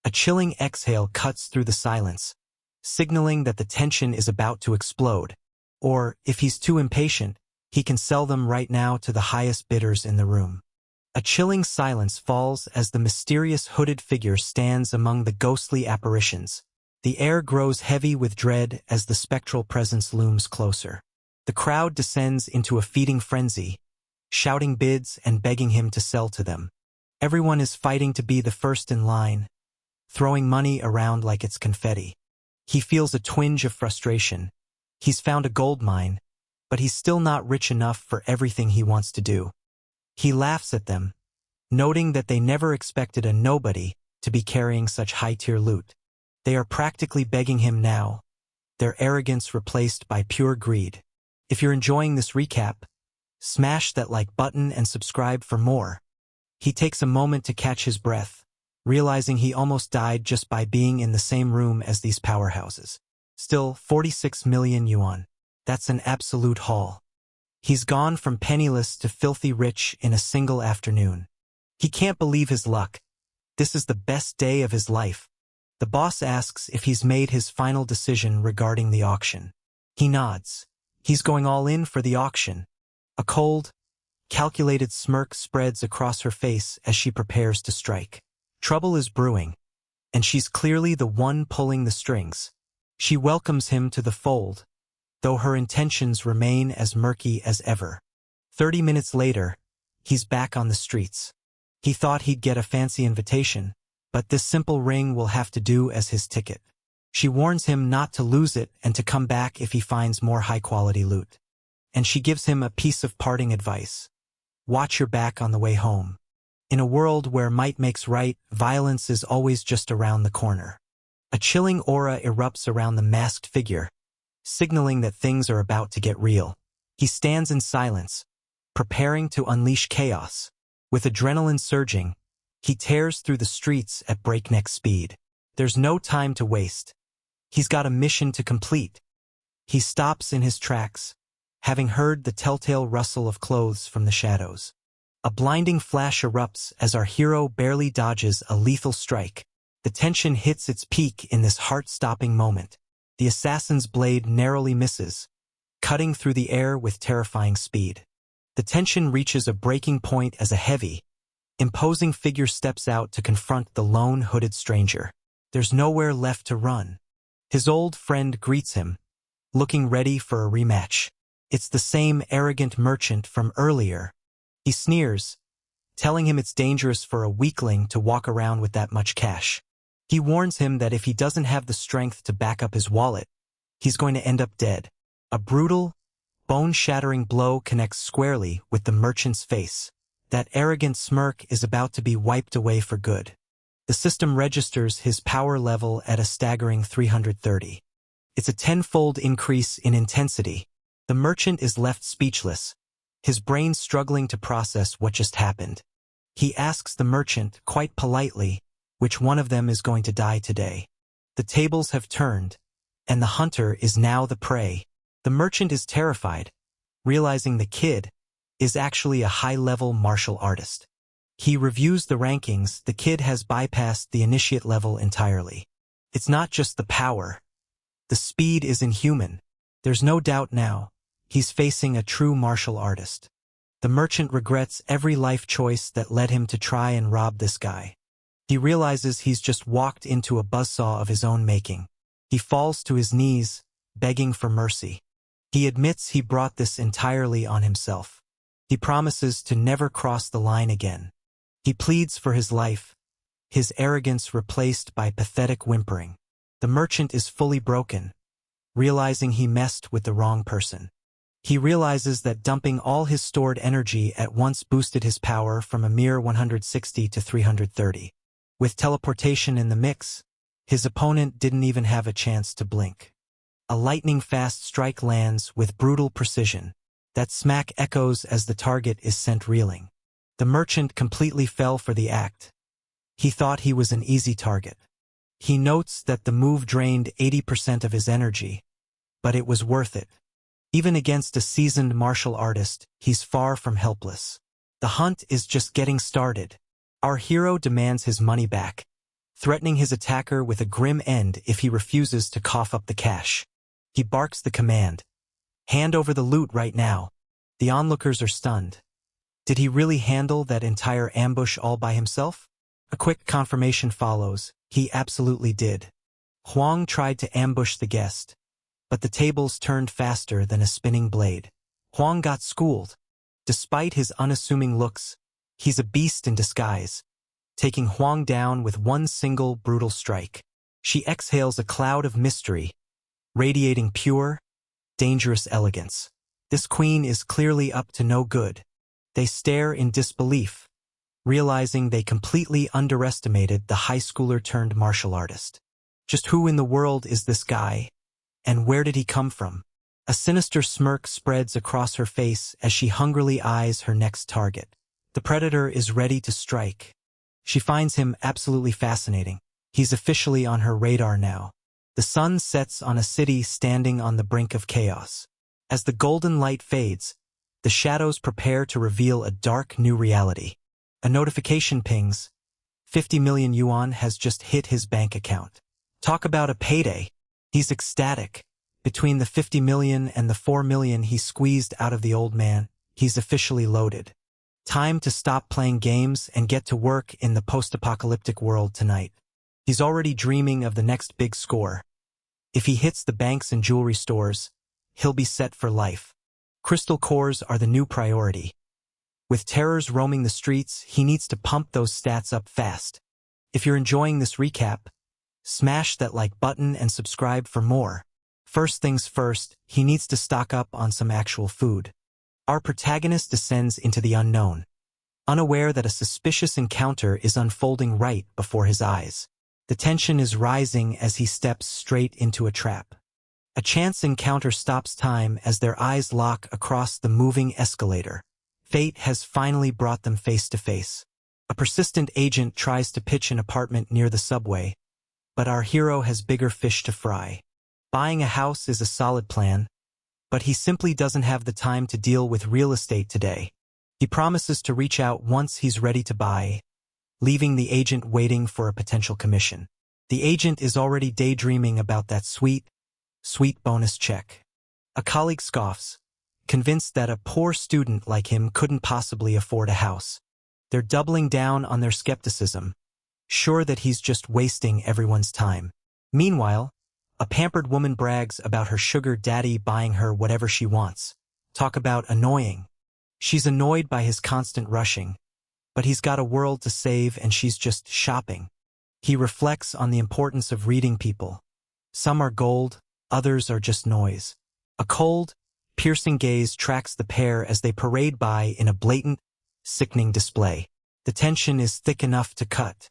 A chilling exhale cuts through the silence, signaling that the tension is about to explode. Or, if he's too impatient, he can sell them right now to the highest bidders in the room. A chilling silence falls as the mysterious hooded figure stands among the ghostly apparitions. The air grows heavy with dread as the spectral presence looms closer. The crowd descends into a feeding frenzy, shouting bids and begging him to sell to them. Everyone is fighting to be the first in line, throwing money around like it's confetti. He feels a twinge of frustration. He's found a gold mine, but he's still not rich enough for everything he wants to do. He laughs at them, noting that they never expected a nobody to be carrying such high-tier loot. They are practically begging him now, their arrogance replaced by pure greed. If you're enjoying this recap, smash that like button and subscribe for more. He takes a moment to catch his breath, realizing he almost died just by being in the same room as these powerhouses. Still, 46 million yuan. That's an absolute haul. He's gone from penniless to filthy rich in a single afternoon. He can't believe his luck. This is the best day of his life. The boss asks if he's made his final decision regarding the auction. He nods. He's going all in for the auction. A cold, calculated smirk spreads across her face as she prepares to strike. Trouble is brewing, and she's clearly the one pulling the strings. She welcomes him to the fold, though her intentions remain as murky as ever. 30 minutes later, he's back on the streets. He thought he'd get a fancy invitation, but this simple ring will have to do as his ticket. She warns him not to lose it and to come back if he finds more high-quality loot. And she gives him a piece of parting advice. Watch your back on the way home. In a world where might makes right, violence is always just around the corner. A chilling aura erupts around the masked figure, signaling that things are about to get real. He stands in silence, preparing to unleash chaos. With adrenaline surging, he tears through the streets at breakneck speed. There's no time to waste. He's got a mission to complete. He stops in his tracks, having heard the telltale rustle of clothes from the shadows. A blinding flash erupts as our hero barely dodges a lethal strike. The tension hits its peak in this heart-stopping moment. The assassin's blade narrowly misses, cutting through the air with terrifying speed. The tension reaches a breaking point as a heavy, imposing figure steps out to confront the lone hooded stranger. There's nowhere left to run. His old friend greets him, looking ready for a rematch. It's the same arrogant merchant from earlier. He sneers, telling him it's dangerous for a weakling to walk around with that much cash. He warns him that if he doesn't have the strength to back up his wallet, he's going to end up dead. A brutal, bone-shattering blow connects squarely with the merchant's face. That arrogant smirk is about to be wiped away for good. The system registers his power level at a staggering 330. It's a tenfold increase in intensity. The merchant is left speechless, his brain struggling to process what just happened. He asks the merchant, quite politely, which one of them is going to die today. The tables have turned, and the hunter is now the prey. The merchant is terrified, realizing the kid is actually a high-level martial artist. He reviews the rankings. The kid has bypassed the initiate level entirely. It's not just the power. The speed is inhuman. There's no doubt now. He's facing a true martial artist. The merchant regrets every life choice that led him to try and rob this guy. He realizes he's just walked into a buzzsaw of his own making. He falls to his knees, begging for mercy. He admits he brought this entirely on himself. He promises to never cross the line again. He pleads for his life, his arrogance replaced by pathetic whimpering. The merchant is fully broken, realizing he messed with the wrong person. He realizes that dumping all his stored energy at once boosted his power from a mere 160 to 330. With teleportation in the mix, his opponent didn't even have a chance to blink. A lightning-fast strike lands with brutal precision. That smack echoes as the target is sent reeling. The merchant completely fell for the act. He thought he was an easy target. He notes that the move drained 80% of his energy, but it was worth it. Even against a seasoned martial artist, he's far from helpless. The hunt is just getting started. Our hero demands his money back, threatening his attacker with a grim end if he refuses to cough up the cash. He barks the command, "Hand over the loot right now." The onlookers are stunned. Did he really handle that entire ambush all by himself? A quick confirmation follows. He absolutely did. Huang tried to ambush the guest, but the tables turned faster than a spinning blade. Huang got schooled. Despite his unassuming looks, he's a beast in disguise, taking Huang down with one single brutal strike. She exhales a cloud of mystery, radiating pure, dangerous elegance. This queen is clearly up to no good. They stare in disbelief, realizing they completely underestimated the high schooler turned martial artist. Just who in the world is this guy, and where did he come from? A sinister smirk spreads across her face as she hungrily eyes her next target. The predator is ready to strike. She finds him absolutely fascinating. He's officially on her radar now. The sun sets on a city standing on the brink of chaos. As the golden light fades, the shadows prepare to reveal a dark new reality. A notification pings. 50 million yuan has just hit his bank account. Talk about a payday. He's ecstatic. Between the 50 million and the 4 million he squeezed out of the old man, he's officially loaded. Time to stop playing games and get to work in the post-apocalyptic world tonight. He's already dreaming of the next big score. If he hits the banks and jewelry stores, he'll be set for life. Crystal cores are the new priority. With terrors roaming the streets, he needs to pump those stats up fast. If you're enjoying this recap, smash that like button and subscribe for more. First things first, he needs to stock up on some actual food. Our protagonist descends into the unknown, unaware that a suspicious encounter is unfolding right before his eyes. The tension is rising as he steps straight into a trap. A chance encounter stops time as their eyes lock across the moving escalator. Fate has finally brought them face to face. A persistent agent tries to pitch an apartment near the subway, but our hero has bigger fish to fry. Buying a house is a solid plan, but he simply doesn't have the time to deal with real estate today. He promises to reach out once he's ready to buy, leaving the agent waiting for a potential commission. The agent is already daydreaming about that sweet bonus check. A colleague scoffs, convinced that a poor student like him couldn't possibly afford a house. They're doubling down on their skepticism, sure that he's just wasting everyone's time. Meanwhile, a pampered woman brags about her sugar daddy buying her whatever she wants. Talk about annoying. She's annoyed by his constant rushing, but he's got a world to save and she's just shopping. He reflects on the importance of reading people. Some are gold, others are just noise. A cold, piercing gaze tracks the pair as they parade by in a blatant, sickening display. The tension is thick enough to cut.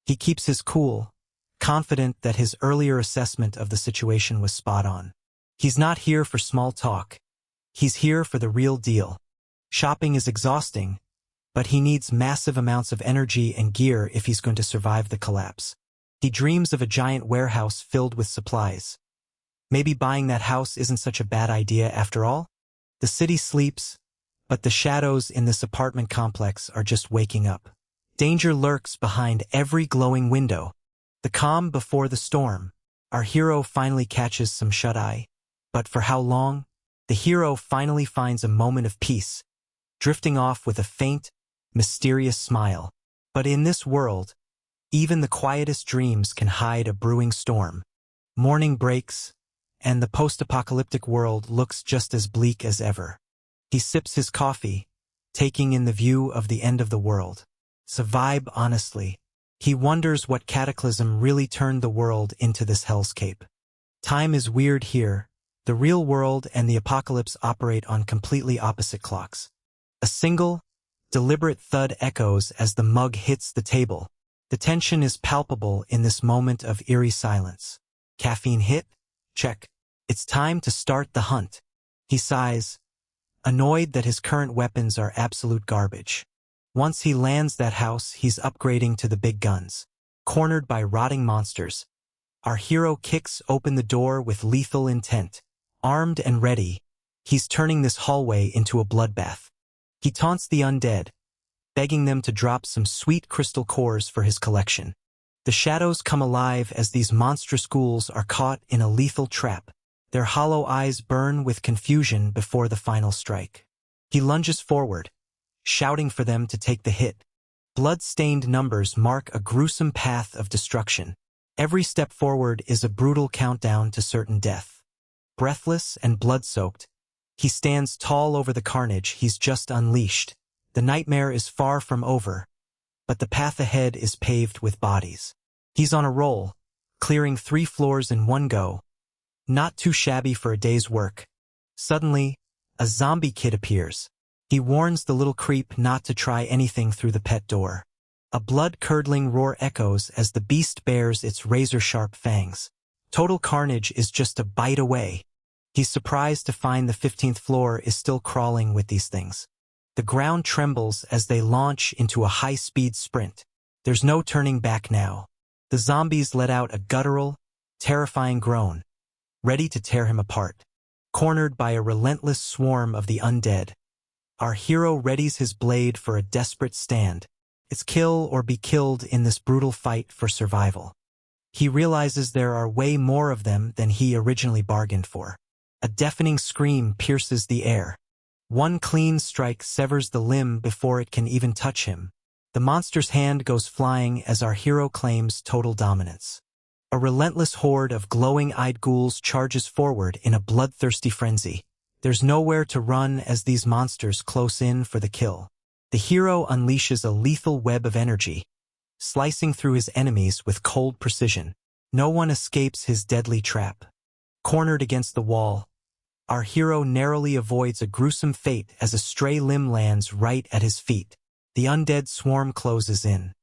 He keeps his cool, confident that his earlier assessment of the situation was spot on. He's not here for small talk. He's here for the real deal. Shopping is exhausting, but he needs massive amounts of energy and gear if he's going to survive the collapse. He dreams of a giant warehouse filled with supplies. Maybe buying that house isn't such a bad idea after all? The city sleeps, but the shadows in this apartment complex are just waking up. Danger lurks behind every glowing window. The calm before the storm. Our hero finally catches some shut-eye. But for how long? The hero finally finds a moment of peace, drifting off with a faint, mysterious smile. But in this world, even the quietest dreams can hide a brewing storm. Morning breaks, and the post-apocalyptic world looks just as bleak as ever. He sips his coffee, taking in the view of the end of the world. It's a vibe, honestly. He wonders what cataclysm really turned the world into this hellscape. Time is weird here. The real world and the apocalypse operate on completely opposite clocks. A single, deliberate thud echoes as the mug hits the table. The tension is palpable in this moment of eerie silence. Caffeine hit? Check. It's time to start the hunt. He sighs, annoyed that his current weapons are absolute garbage. Once he lands that house, he's upgrading to the big guns. Cornered by rotting monsters, our hero kicks open the door with lethal intent. Armed and ready, he's turning this hallway into a bloodbath. He taunts the undead, begging them to drop some sweet crystal cores for his collection. The shadows come alive as these monstrous ghouls are caught in a lethal trap. Their hollow eyes burn with confusion before the final strike. He lunges forward, shouting for them to take the hit. Blood-stained numbers mark a gruesome path of destruction. Every step forward is a brutal countdown to certain death. Breathless and blood-soaked, he stands tall over the carnage he's just unleashed. The nightmare is far from over, but the path ahead is paved with bodies. He's on a roll, clearing 3 floors in one go. Not too shabby for a day's work. Suddenly, a zombie kid appears. He warns the little creep not to try anything through the pet door. A blood-curdling roar echoes as the beast bares its razor-sharp fangs. Total carnage is just a bite away. He's surprised to find the 15th floor is still crawling with these things. The ground trembles as they launch into a high-speed sprint. There's no turning back now. The zombies let out a guttural, terrifying groan, ready to tear him apart. Cornered by a relentless swarm of the undead, our hero readies his blade for a desperate stand. It's kill or be killed in this brutal fight for survival. He realizes there are way more of them than he originally bargained for. A deafening scream pierces the air. One clean strike severs the limb before it can even touch him. The monster's hand goes flying as our hero claims total dominance. A relentless horde of glowing-eyed ghouls charges forward in a bloodthirsty frenzy. There's nowhere to run as these monsters close in for the kill. The hero unleashes a lethal web of energy, slicing through his enemies with cold precision. No one escapes his deadly trap. Cornered against the wall, our hero narrowly avoids a gruesome fate as a stray limb lands right at his feet. The undead swarm closes in.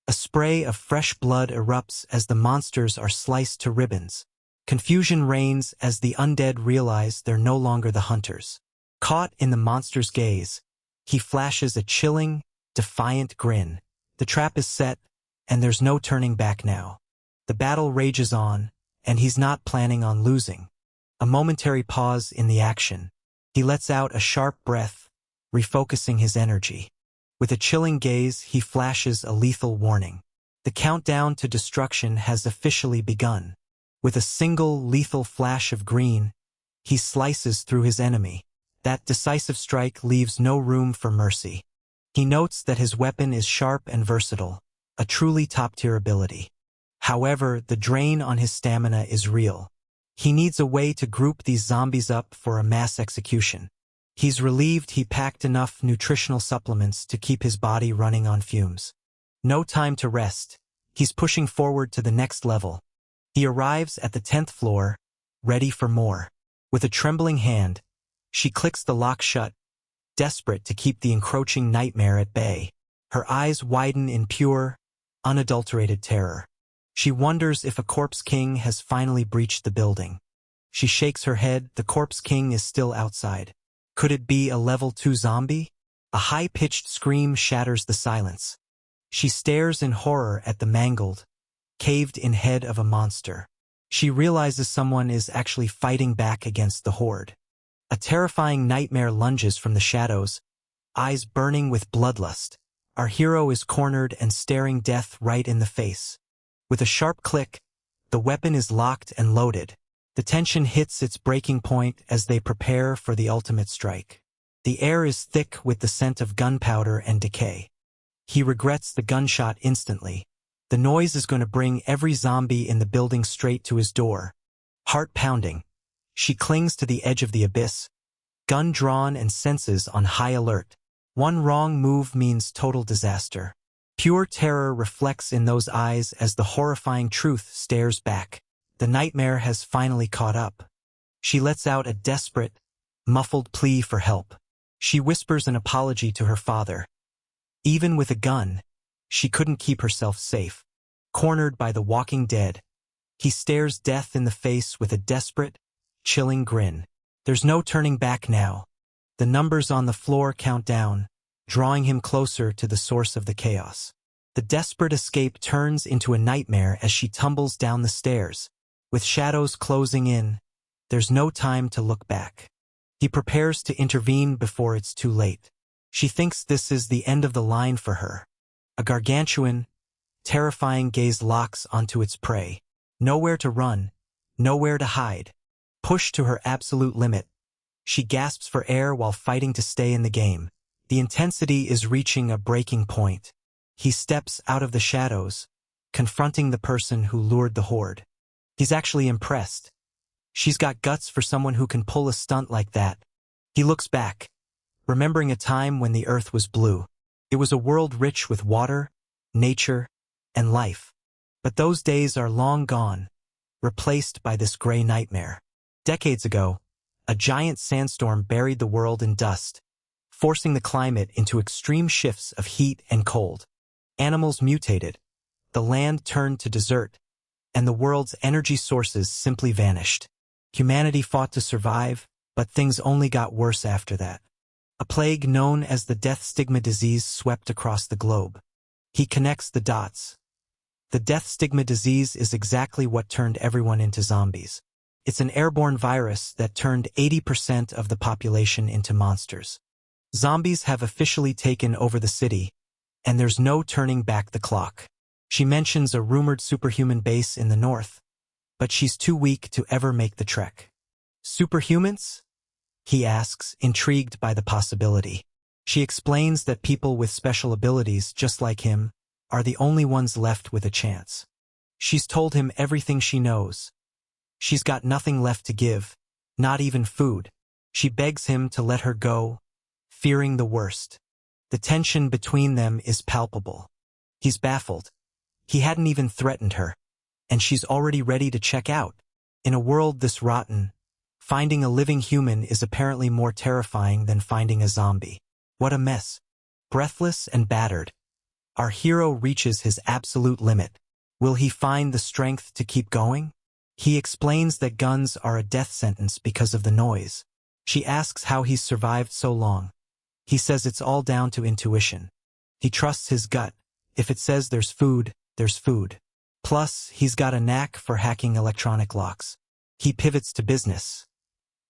A spray of fresh blood erupts as the monsters are sliced to ribbons. Confusion reigns as the undead realize they're no longer the hunters. Caught in the monster's gaze, he flashes a chilling, defiant grin. The trap is set, and there's no turning back now. The battle rages on, and he's not planning on losing. A momentary pause in the action. He lets out a sharp breath, refocusing his energy. With a chilling gaze, he flashes a lethal warning. The countdown to destruction has officially begun. With a single lethal flash of green, he slices through his enemy. That decisive strike leaves no room for mercy. He notes that his weapon is sharp and versatile, a truly top-tier ability. However, the drain on his stamina is real. He needs a way to group these zombies up for a mass execution. He's relieved he packed enough nutritional supplements to keep his body running on fumes. No time to rest. He's pushing forward to the next level. He arrives at the 10th floor, ready for more. With a trembling hand, she clicks the lock shut, desperate to keep the encroaching nightmare at bay. Her eyes widen in pure, unadulterated terror. She wonders if a Corpse King has finally breached the building. She shakes her head. The Corpse King is still outside. Could it be a level 2 zombie? A high-pitched scream shatters the silence. She stares in horror at the mangled, caved-in head of a monster. She realizes someone is actually fighting back against the horde. A terrifying nightmare lunges from the shadows, eyes burning with bloodlust. Our hero is cornered and staring death right in the face. With a sharp click, the weapon is locked and loaded. The tension hits its breaking point as they prepare for the ultimate strike. The air is thick with the scent of gunpowder and decay. He regrets the gunshot instantly. The noise is going to bring every zombie in the building straight to his door. Heart pounding, she clings to the edge of the abyss, gun drawn and senses on high alert. One wrong move means total disaster. Pure terror reflects in those eyes as the horrifying truth stares back. The nightmare has finally caught up. She lets out a desperate, muffled plea for help. She whispers an apology to her father. Even with a gun, she couldn't keep herself safe. Cornered by the walking dead, he stares death in the face with a desperate, chilling grin. There's no turning back now. The numbers on the floor count down, drawing him closer to the source of the chaos. The desperate escape turns into a nightmare as she tumbles down the stairs. With shadows closing in, there's no time to look back. He prepares to intervene before it's too late. She thinks this is the end of the line for her. A gargantuan, terrifying gaze locks onto its prey. Nowhere to run, nowhere to hide. Pushed to her absolute limit, she gasps for air while fighting to stay in the game. The intensity is reaching a breaking point. He steps out of the shadows, confronting the person who lured the horde. He's actually impressed. She's got guts for someone who can pull a stunt like that. He looks back, remembering a time when the earth was blue. It was a world rich with water, nature, and life. But those days are long gone, replaced by this gray nightmare. Decades ago, a giant sandstorm buried the world in dust, forcing the climate into extreme shifts of heat and cold. Animals mutated, the land turned to desert, and the world's energy sources simply vanished. Humanity fought to survive, but things only got worse after that. A plague known as the death stigma disease swept across the globe. He connects the dots. The death stigma disease is exactly what turned everyone into zombies. It's an airborne virus that turned 80% of the population into monsters. Zombies have officially taken over the city, and there's no turning back the clock. She mentions a rumored superhuman base in the north, but she's too weak to ever make the trek. Superhumans? He asks, intrigued by the possibility. She explains that people with special abilities, just like him, are the only ones left with a chance. She's told him everything she knows. She's got nothing left to give, not even food. She begs him to let her go, fearing the worst. The tension between them is palpable. He's baffled. He hadn't even threatened her, and she's already ready to check out. In a world this rotten, finding a living human is apparently more terrifying than finding a zombie. What a mess. Breathless and battered, our hero reaches his absolute limit. Will he find the strength to keep going? He explains that guns are a death sentence because of the noise. She asks how he's survived so long. He says it's all down to intuition. He trusts his gut. If it says there's food, there's food. Plus, he's got a knack for hacking electronic locks. He pivots to business.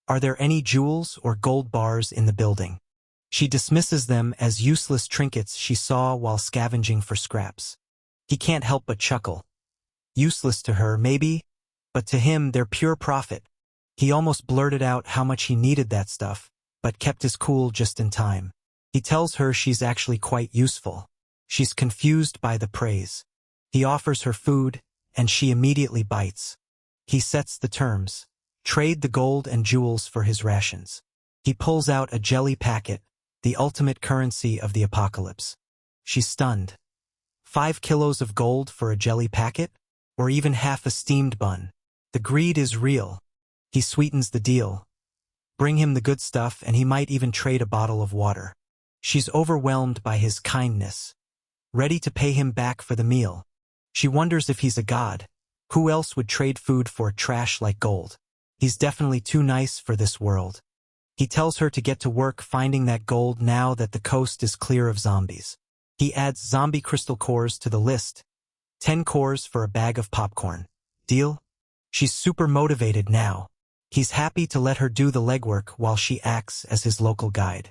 Are there any jewels or gold bars in the building? She dismisses them as useless trinkets she saw while scavenging for scraps. He can't help but chuckle. Useless to her, maybe, but to him they're pure profit. He almost blurted out how much he needed that stuff, but kept his cool just in time. He tells her she's actually quite useful. She's confused by the praise. He offers her food, and she immediately bites. He sets the terms. Trade the gold and jewels for his rations. He pulls out a jelly packet, the ultimate currency of the apocalypse. She's stunned. 5 kilos of gold for a jelly packet? Or even half a steamed bun? The greed is real. He sweetens the deal. Bring him the good stuff and he might even trade a bottle of water. She's overwhelmed by his kindness, ready to pay him back for the meal. She wonders if he's a god. Who else would trade food for trash like gold? He's definitely too nice for this world. He tells her to get to work finding that gold now that the coast is clear of zombies. He adds zombie crystal cores to the list. 10 cores for a bag of popcorn. Deal? She's super motivated now. He's happy to let her do the legwork while she acts as his local guide.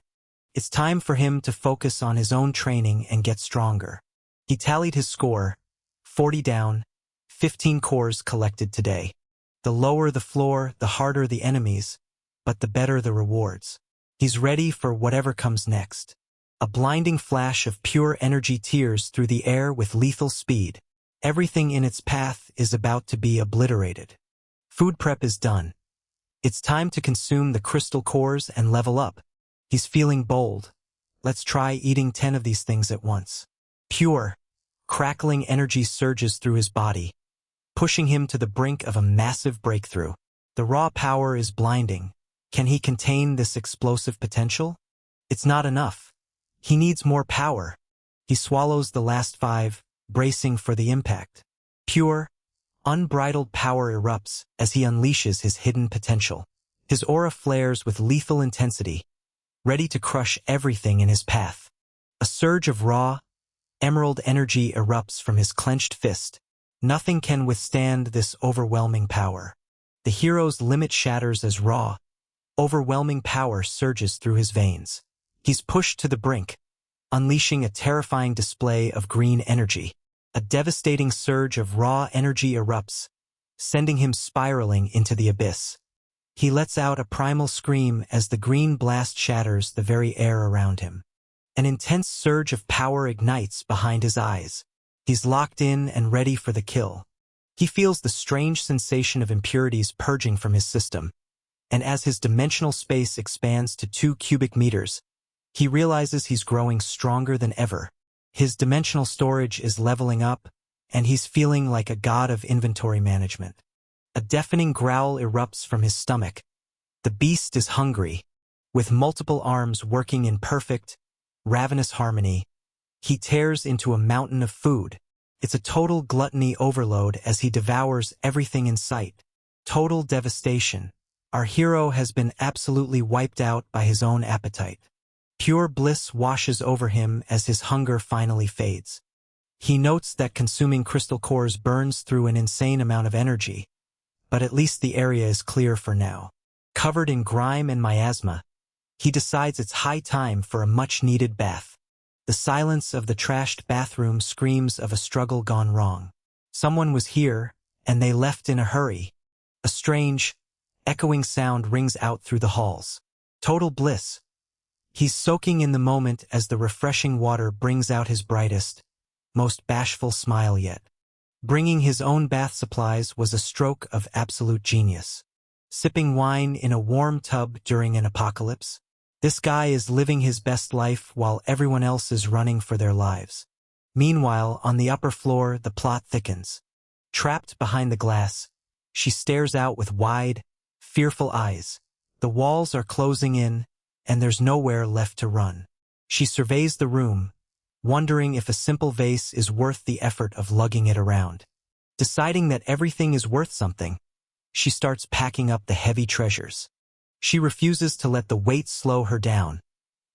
It's time for him to focus on his own training and get stronger. He tallied his score, 40 down, 15 cores collected today. The lower the floor, the harder the enemies, but the better the rewards. He's ready for whatever comes next. A blinding flash of pure energy tears through the air with lethal speed. Everything in its path is about to be obliterated. Food prep is done. It's time to consume the crystal cores and level up. He's feeling bold. Let's try eating 10 of these things at once. Pure, crackling energy surges through his body, pushing him to the brink of a massive breakthrough. The raw power is blinding. Can he contain this explosive potential? It's not enough. He needs more power. He swallows the last 5, bracing for the impact. Pure, unbridled power erupts as he unleashes his hidden potential. His aura flares with lethal intensity, ready to crush everything in his path. A surge of raw, emerald energy erupts from his clenched fist. Nothing can withstand this overwhelming power. The hero's limit shatters as raw, overwhelming power surges through his veins. He's pushed to the brink, unleashing a terrifying display of green energy. A devastating surge of raw energy erupts, sending him spiraling into the abyss. He lets out a primal scream as the green blast shatters the very air around him. An intense surge of power ignites behind his eyes. He's locked in and ready for the kill. He feels the strange sensation of impurities purging from his system, and as his dimensional space expands to 2 cubic meters, he realizes he's growing stronger than ever. His dimensional storage is leveling up, and he's feeling like a god of inventory management. A deafening growl erupts from his stomach. The beast is hungry. With multiple arms working in perfect, ravenous harmony, he tears into a mountain of food. It's a total gluttony overload as he devours everything in sight. Total devastation. Our hero has been absolutely wiped out by his own appetite. Pure bliss washes over him as his hunger finally fades. He notes that consuming crystal cores burns through an insane amount of energy, but at least the area is clear for now. Covered in grime and miasma, he decides it's high time for a much-needed bath. The silence of the trashed bathroom screams of a struggle gone wrong. Someone was here, and they left in a hurry. A strange, echoing sound rings out through the halls. Total bliss. He's soaking in the moment as the refreshing water brings out his brightest, most bashful smile yet. Bringing his own bath supplies was a stroke of absolute genius. Sipping wine in a warm tub during an apocalypse? This guy is living his best life while everyone else is running for their lives. Meanwhile, on the upper floor, the plot thickens. Trapped behind the glass, she stares out with wide, fearful eyes. The walls are closing in, and there's nowhere left to run. She surveys the room, wondering if a simple vase is worth the effort of lugging it around. Deciding that everything is worth something, she starts packing up the heavy treasures. She refuses to let the weight slow her down,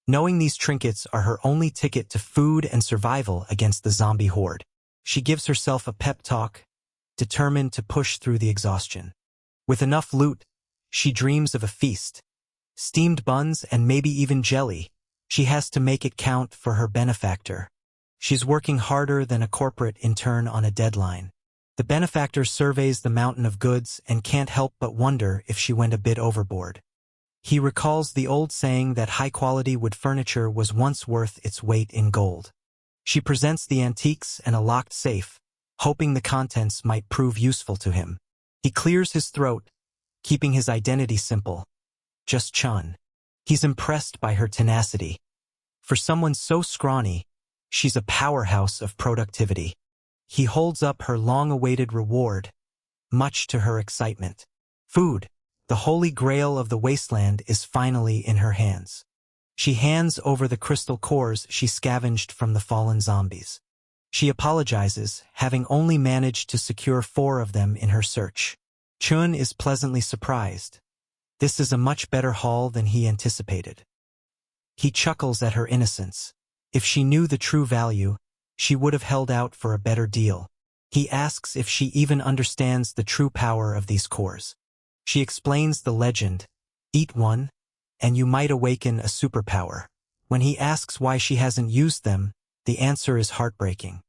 knowing these trinkets are her only ticket to food and survival against the zombie horde. She gives herself a pep talk, determined to push through the exhaustion. With enough loot, she dreams of a feast. Steamed buns and maybe even jelly. She has to make it count for her benefactor. She's working harder than a corporate intern on a deadline. The benefactor surveys the mountain of goods and can't help but wonder if she went a bit overboard. He recalls the old saying that high-quality wood furniture was once worth its weight in gold. She presents the antiques and a locked safe, hoping the contents might prove useful to him. He clears his throat, keeping his identity simple. Just Chun. He's impressed by her tenacity. For someone so scrawny, she's a powerhouse of productivity. He holds up her long-awaited reward, much to her excitement. Food, the holy grail of the wasteland, is finally in her hands. She hands over the crystal cores she scavenged from the fallen zombies. She apologizes, having only managed to secure 4 of them in her search. Chun is pleasantly surprised. This is a much better haul than he anticipated. He chuckles at her innocence. If she knew the true value, she would have held out for a better deal. He asks if she even understands the true power of these cores. She explains the legend, eat one, and you might awaken a superpower. When he asks why she hasn't used them, the answer is heartbreaking.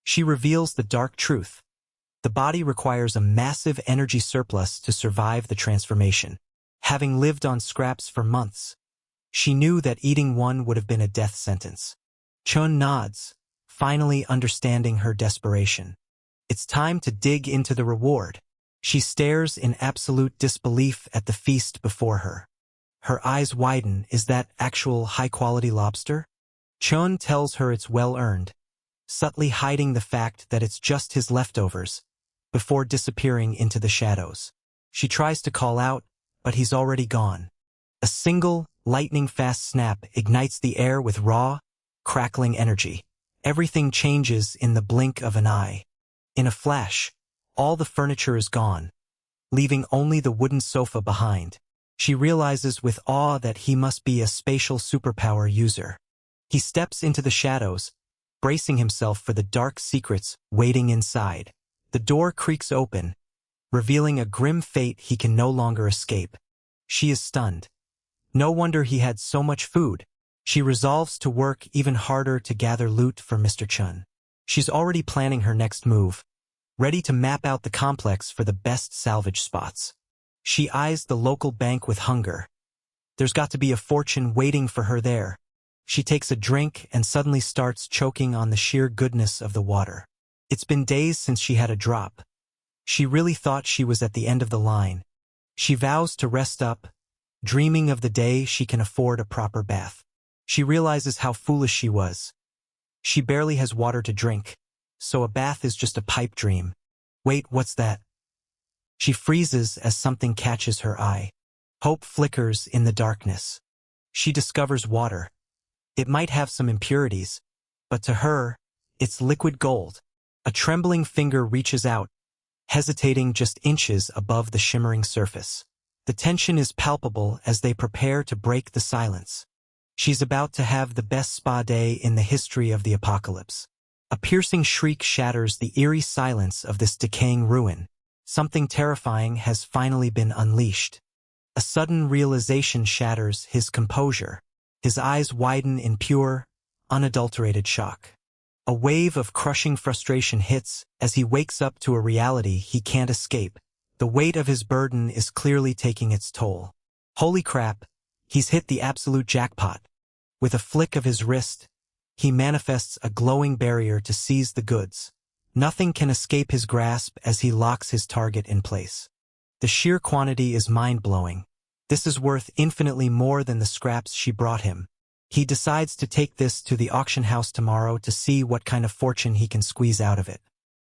She reveals the dark truth. The body requires a massive energy surplus to survive the transformation. Having lived on scraps for months, she knew that eating one would have been a death sentence. Chun nods, finally understanding her desperation. It's time to dig into the reward. She stares in absolute disbelief at the feast before her. Her eyes widen. Is that actual high-quality lobster? Chun tells her it's well-earned, subtly hiding the fact that it's just his leftovers, before disappearing into the shadows. She tries to call out, but he's already gone. A single, lightning-fast snap ignites the air with raw, crackling energy. Everything changes in the blink of an eye. In a flash, all the furniture is gone, leaving only the wooden sofa behind. She realizes with awe that he must be a spatial superpower user. He steps into the shadows, bracing himself for the dark secrets waiting inside. The door creaks open, revealing a grim fate he can no longer escape. She is stunned. No wonder he had so much food. She resolves to work even harder to gather loot for Mr. Chun. She's already planning her next move, ready to map out the complex for the best salvage spots. She eyes the local bank with hunger. There's got to be a fortune waiting for her there. She takes a drink and suddenly starts choking on the sheer goodness of the water. It's been days since she had a drop. She really thought she was at the end of the line. She vows to rest up, dreaming of the day she can afford a proper bath. She realizes how foolish she was. She barely has water to drink, so a bath is just a pipe dream. Wait, what's that? She freezes as something catches her eye. Hope flickers in the darkness. She discovers water. It might have some impurities, but to her, it's liquid gold. A trembling finger reaches out, hesitating just inches above the shimmering surface. The tension is palpable as they prepare to break the silence. She's about to have the best spa day in the history of the apocalypse. A piercing shriek shatters the eerie silence of this decaying ruin. Something terrifying has finally been unleashed. A sudden realization shatters his composure. His eyes widen in pure, unadulterated shock. A wave of crushing frustration hits as he wakes up to a reality he can't escape. The weight of his burden is clearly taking its toll. Holy crap, he's hit the absolute jackpot. With a flick of his wrist, he manifests a glowing barrier to seize the goods. Nothing can escape his grasp as he locks his target in place. The sheer quantity is mind-blowing. This is worth infinitely more than the scraps she brought him. He decides to take this to the auction house tomorrow to see what kind of fortune he can squeeze out of it.